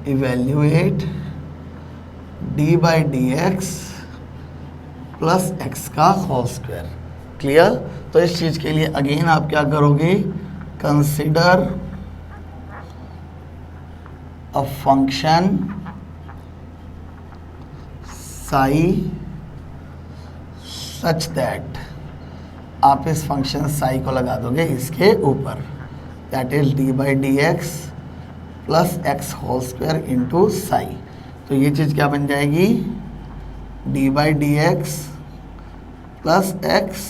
evaluate d by dx plus x का होल स्क्वायर। क्लियर। तो इस चीज के लिए अगेन आप क्या करोगे, consider a function psi such that, आप इस फंक्शन साई को लगा दोगे इसके ऊपर, that is D by D x plus X whole square into psi. तो ये चीज़ क्या बन जाएगी, D by D x plus x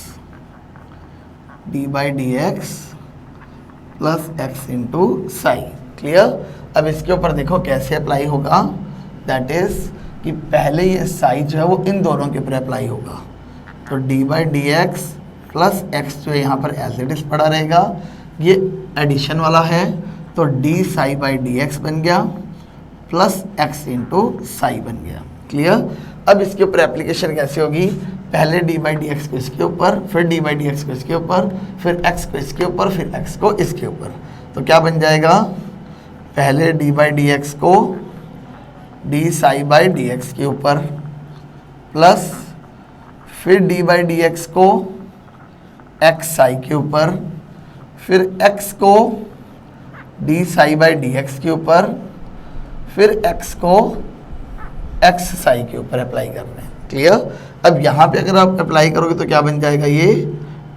D by D x plus x into psi. Clear. अब इसके ऊपर देखो कैसे अप्लाई होगा, दैट इज कि पहले ये साई जो है वो इन दोनों के ऊपर अप्लाई होगा। तो D by D x plus x जो यहाँ पर एज इट इज पड़ा रहेगा, ये एडिशन वाला है तो D psi by D x बन गया प्लस एक्स इंटू साई बन गया। क्लियर। अब इसके ऊपर एप्लीकेशन कैसे होगी, पहले डी बाई डी एक्स को इसके ऊपर, फिर डी बाई डी एक्स को इसके ऊपर, फिर एक्स को इसके ऊपर, फिर एक्स को इसके ऊपर। तो क्या बन जाएगा, पहले डी बाई डी एक्स को D psi by D X के ऊपर प्लस फिर डी बाई डी एक्स को एक्स साई के ऊपर, फिर एक्स को D psi by D X के ऊपर, फिर एक्स को एक्स साई के ऊपर अप्लाई करना है। क्लियर। अब यहाँ पे अगर आप अप्लाई करोगे तो क्या बन जाएगा, ये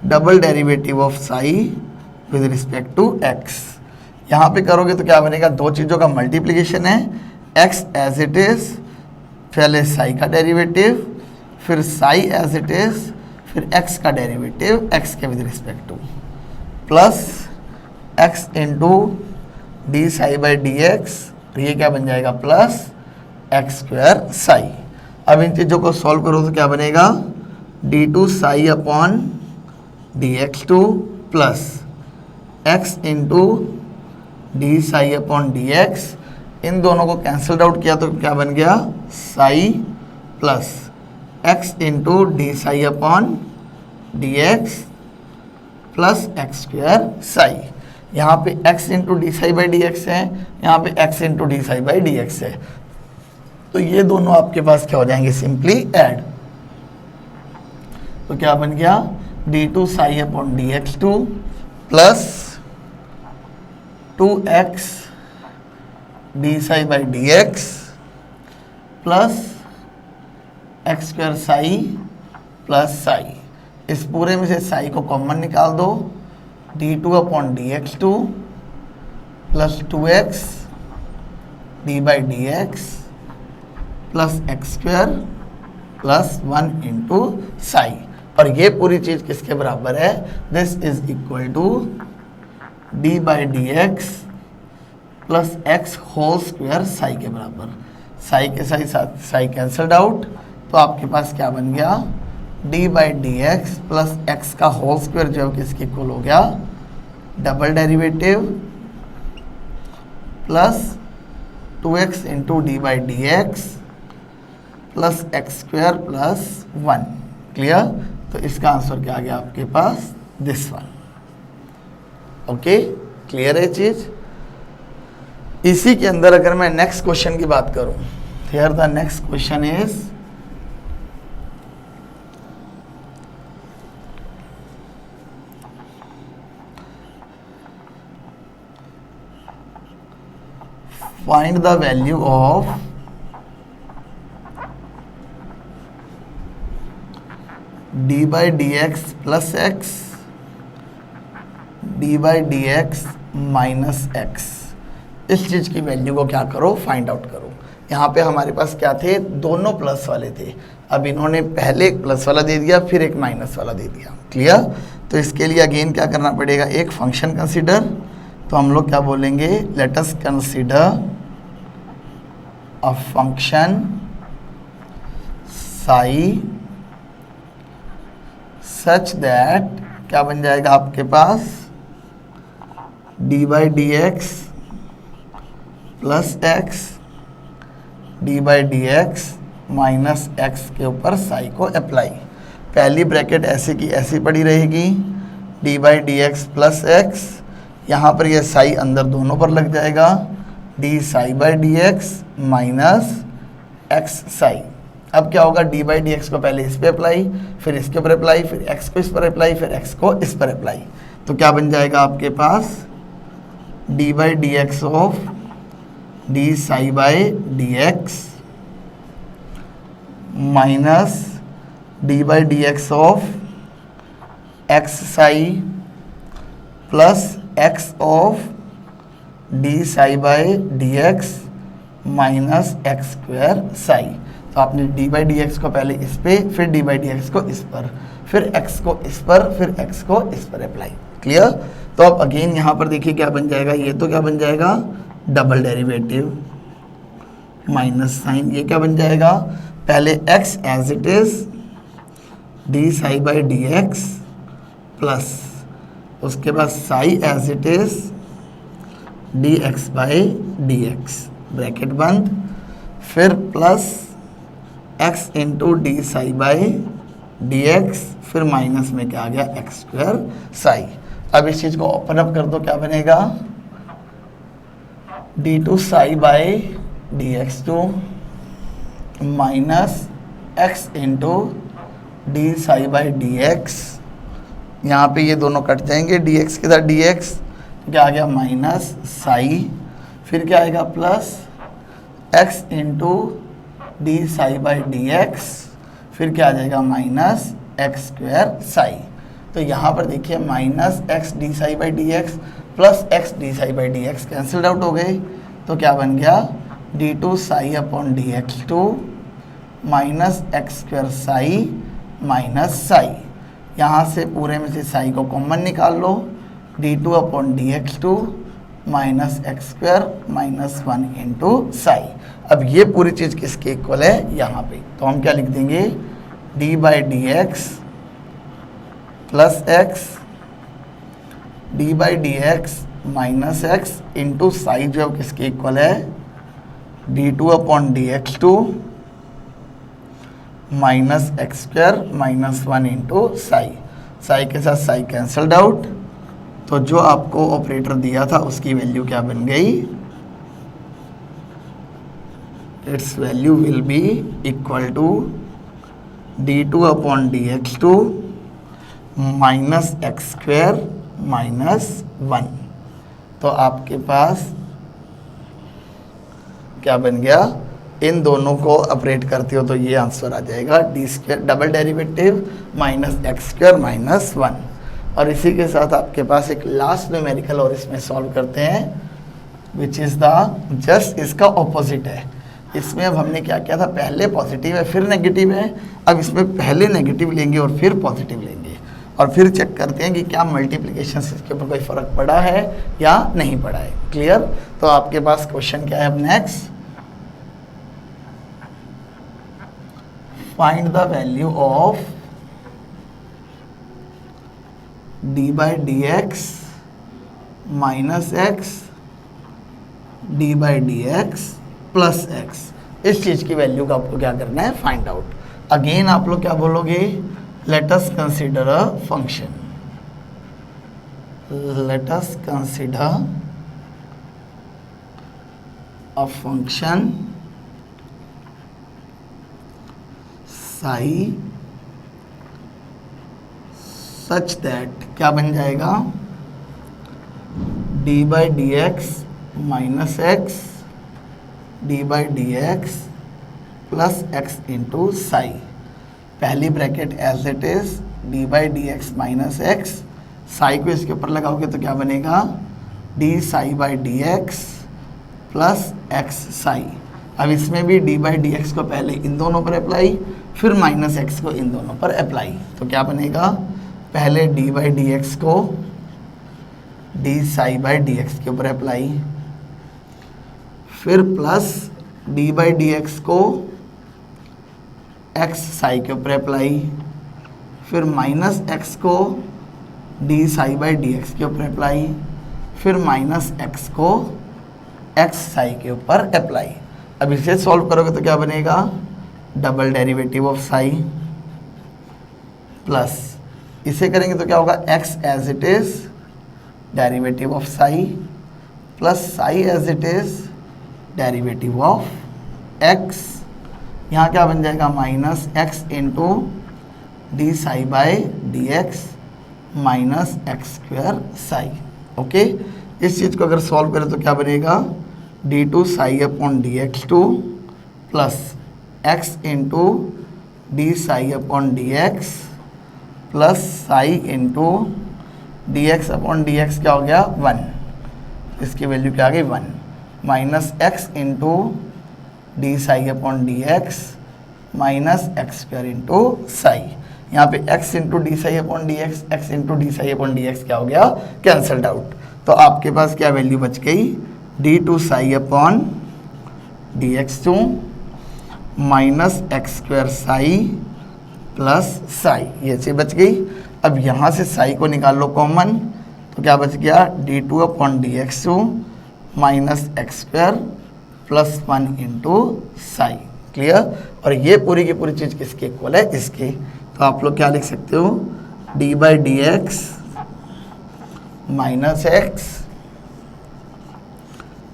double derivative of psi with respect to X. यहाँ पे करोगे तो क्या बनेगा, दो चीज़ों का मल्टीप्लिकेशन है, एक्स एज इट इज, पहले साई का डेरिवेटिव, फिर साई एज इट इज, फिर एक्स का डेरिवेटिव एक्स के with respect to, plus x into D psi by D X, ये क्या बन जाएगा, प्लस एक्स स्क्वायर साई। अब इन चीज़ों को सॉल्व करो तो क्या बनेगा, d two psi upon D x two plus x into D psi upon D x, इन दोनों को कैंसल्ड आउट किया तो क्या बन गया, psi plus x into D psi upon D x plus x square psi. यहाँ पे x into D psi by D x है, यहाँ पे x into D psi by D x है, तो ये दोनों आपके पास क्या हो जाएंगे, सिंपली ऐड। तो क्या बन गया, D two psi upon D x two plus 2x D psi by D x plus x square psi plus psi. इस पूरे में से साई को कॉमन निकाल दो, D two upon D x two plus 2x D by D x plus x square plus 1 into psi. और ये पूरी चीज़ किसके बराबर है, this is equal to D by D x plus X whole square Sai के बराबर। साई के साथ साई कैंसल्ड आउट, तो आपके पास क्या बन गया, D by D x plus x का होल स्क्वायर जो किसके इक्वल हो गया, double derivative plus 2x into d by D x plus x square plus 1। Clear. तो इसका आंसर क्या आ गया आपके पास, दिस वन। ओके, क्लियर है चीज। इसी के अंदर अगर मैं नेक्स्ट क्वेश्चन की बात करूं, here the next question is find the value of d by dx plus x d by dx minus x। इस चीज़ की वैल्यू को क्या करो, फाइंड आउट करो। यहाँ पे हमारे पास क्या थे, दोनों प्लस वाले थे, अब इन्होंने पहले एक प्लस वाला दे दिया फिर एक माइनस वाला दे दिया। क्लियर। तो इसके लिए अगेन क्या करना पड़ेगा, एक फंक्शन कंसीडर। तो हम लोग क्या बोलेंगे, let us consider a function psi such that क्या बन जाएगा आपके पास, d by D x plus x D by D x minus x के ऊपर साई को अप्लाई। पहली ब्रैकेट ऐसे की ऐसी पड़ी रहेगी, D by D x plus x, यहाँ पर यह साई अंदर दोनों पर लग जाएगा, D psi by D x minus x psi. अब क्या होगा, डी बाई डी एक्स को पहले इस पे अप्लाई, फिर इसके ऊपर अप्लाई, फिर एक्स को इस पर अप्लाई, फिर एक्स को इस पर अप्लाई। तो क्या बन जाएगा आपके पास, d by D x of d psi by D x minus D by D x of x psi plus x of d psi by D x minus x square psi. तो आपने D by D x को पहले इस पे, फिर D by D x को इस पर, फिर एक्स को इस पर, फिर एक्स को इस पर अप्लाई। क्लियर। तो अब अगेन यहाँ पर देखिए क्या बन जाएगा, ये तो क्या बन जाएगा, डबल डेरिवेटिव माइनस साइन, ये क्या बन जाएगा, पहले x as it is D psi by D x plus उसके बाद साई as it is D x by D X bracket बंद, फिर plus x into D psi by D X, फिर माइनस में क्या आ गया एक्स स्क्वायर साई। अब इस चीज़ को ओपन अप कर दो, क्या बनेगा d two psi by D x two minus x into D psi by D x, यहाँ पे ये दोनों कट जाएंगे डी एक्स के साथ डी एक्स, क्या आ गया माइनस साई, फिर क्या आएगा plus x into D psi by D X, फिर क्या आ जाएगा माइनस एक्स स्क्वायर साई। तो यहाँ पर देखिए minus x d psi by D x plus x d psi by D x cancelled out हो गए, तो क्या बन गया D two psi upon D x two minus x square psi minus psi. यहाँ से पूरे में से साई को कॉमन निकाल लो, d two upon D x two minus x square minus one into psi. अब ये पूरी चीज़ किसके इक्वल है यहाँ पे, तो हम क्या लिख देंगे d by D x plus x D by D x minus x into psi जो किसके इक्वल है d two upon D x two minus x square minus one into psi. Psi के साथ साई कैंसल्ड आउट, तो जो आपको operator दिया था उसकी वैल्यू क्या बन गई, it's value will be equal to d two upon D x two minus x square minus one. तो आपके पास क्या बन गया, इन दोनों को ऑपरेट करते हो तो ये आंसर आ जाएगा D square double derivative minus x square minus one. और इसी के साथ आपके पास एक लास्ट न्यूमेरिकल और इसमें सॉल्व करते हैं विच इज़ द जस्ट इसका ऑपोजिट है। इसमें अब हमने क्या किया था, पहले पॉजिटिव है फिर नेगेटिव है, अब इसमें पहले नेगेटिव लेंगे और फिर पॉजिटिव लेंगे और फिर चेक करते हैं कि क्या मल्टीप्लिकेशन से इसके ऊपर कोई फ़र्क पड़ा है या नहीं पड़ा है। क्लियर। तो आपके पास क्वेश्चन क्या है अब next, find the value of D by D x minus x D by D x plus x. इस चीज़ की वैल्यू का आपको क्या करना है, फाइंड आउट। अगेन आप लोग क्या बोलोगे, let us consider a function, let us consider a function psi such that क्या बन जाएगा D by D x minus x D by D x plus x into psi. पहली bracket as it is D by D x minus x, psi को इसके ऊपर लगाओगे तो क्या बनेगा d psi by D x plus x psi. अब इसमें भी डी बाई डी एक्स को पहले इन दोनों पर अप्लाई, फिर माइनस एक्स को इन दोनों पर अप्लाई, तो क्या बनेगा पहले डी बाई डी एक्स को D psi by D X के ऊपर अप्लाई, फिर plus D by D x को एक्स साई के ऊपर अप्लाई, फिर माइनस एक्स को D psi by D X के ऊपर अप्लाई, फिर माइनस एक्स को एक्स साई के ऊपर अप्लाई। अब इसे सॉल्व करोगे तो क्या बनेगा double derivative of psi, plus इसे करेंगे तो क्या होगा x as it is derivative of psi plus psi as it is derivative of x. यहाँ क्या बन जाएगा minus x into D psi by D x minus x square psi. Okay, इस चीज़ को अगर सॉल्व करें तो क्या बनेगा d two psi upon D x two plus x into D psi upon D x plus Sai into D x upon D x क्या हो गया 1, इसकी वैल्यू क्या आ गई 1, minus x into D psi upon D x minus x square into Sai. यहाँ पे x into D psi upon D X, x into D psi upon D x क्या हो गया कैंसल्ड आउट। तो आपके पास क्या वैल्यू बच गई d two psi upon D x two minus x square psi plus psi, ये चीज़ बच गई। अब यहाँ से साई को निकाल लो कॉमन, तो क्या बच गया d2 upon dx2 minus x square plus 1 into psi. Clear. और ये पूरी की पूरी चीज़ किसके इक्वल है, इसके। तो आप लोग क्या लिख सकते हो, d by D x minus x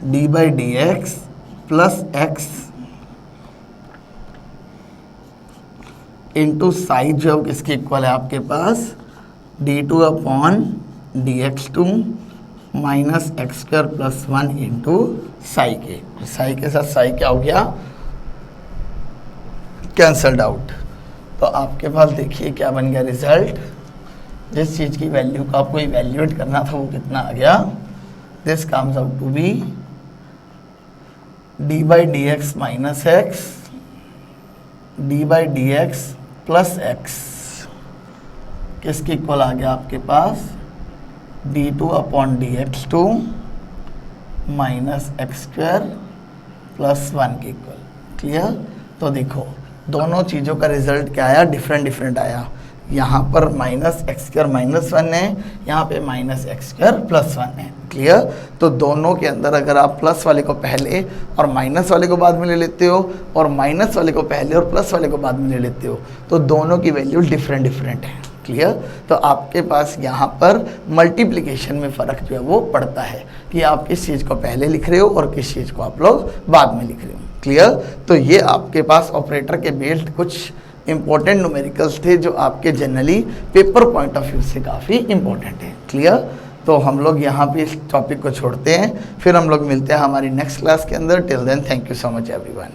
D by D x plus x into psi जो है किसके इक्वल है आपके पास d2 upon dx2 minus x square plus 1 into psi के। साई के साथ साई क्या हो गया, कैंसल्ड आउट। तो आपके पास देखिए क्या बन गया रिजल्ट। जिस चीज़ की वैल्यू को आपको इवैल्यूएट करना था वो कितना आ गया, this comes out to be d by D x minus x D by D x plus x किसके इक्वल आ गया आपके पास d2 upon dx2 minus x square plus 1 के इक्वल। क्लियर। तो देखो दोनों चीज़ों का रिजल्ट क्या आया, डिफरेंट डिफरेंट आया। यहाँ पर माइनस एक्स स्क्वायर माइनस 1 है, यहाँ पे माइनस एक्स स्क्वायर प्लस 1 है। क्लियर। तो दोनों के अंदर अगर आप प्लस वाले को पहले और माइनस वाले को बाद में ले लेते हो और माइनस वाले को पहले और प्लस वाले को बाद में ले लेते हो तो दोनों की वैल्यू डिफरेंट डिफरेंट है। क्लियर। तो आपके पास यहाँ पर मल्टीप्लिकेशन में फ़र्क जो है वो पड़ता है कि आप किस चीज़ को पहले लिख रहे हो और किस चीज़ को आप लोग बाद में लिख रहे हो। क्लियर। तो ये आपके पास ऑपरेटर के बेस्ड कुछ इंपॉर्टेंट न्यूमेरिकल्स थे जो आपके generally paper point of view से काफ़ी इंपॉर्टेंट है। क्लियर। तो हम लोग यहाँ पे इस टॉपिक को छोड़ते हैं, फिर हम लोग मिलते हैं हमारी नेक्स्ट क्लास के अंदर। Till then thank you so much everyone.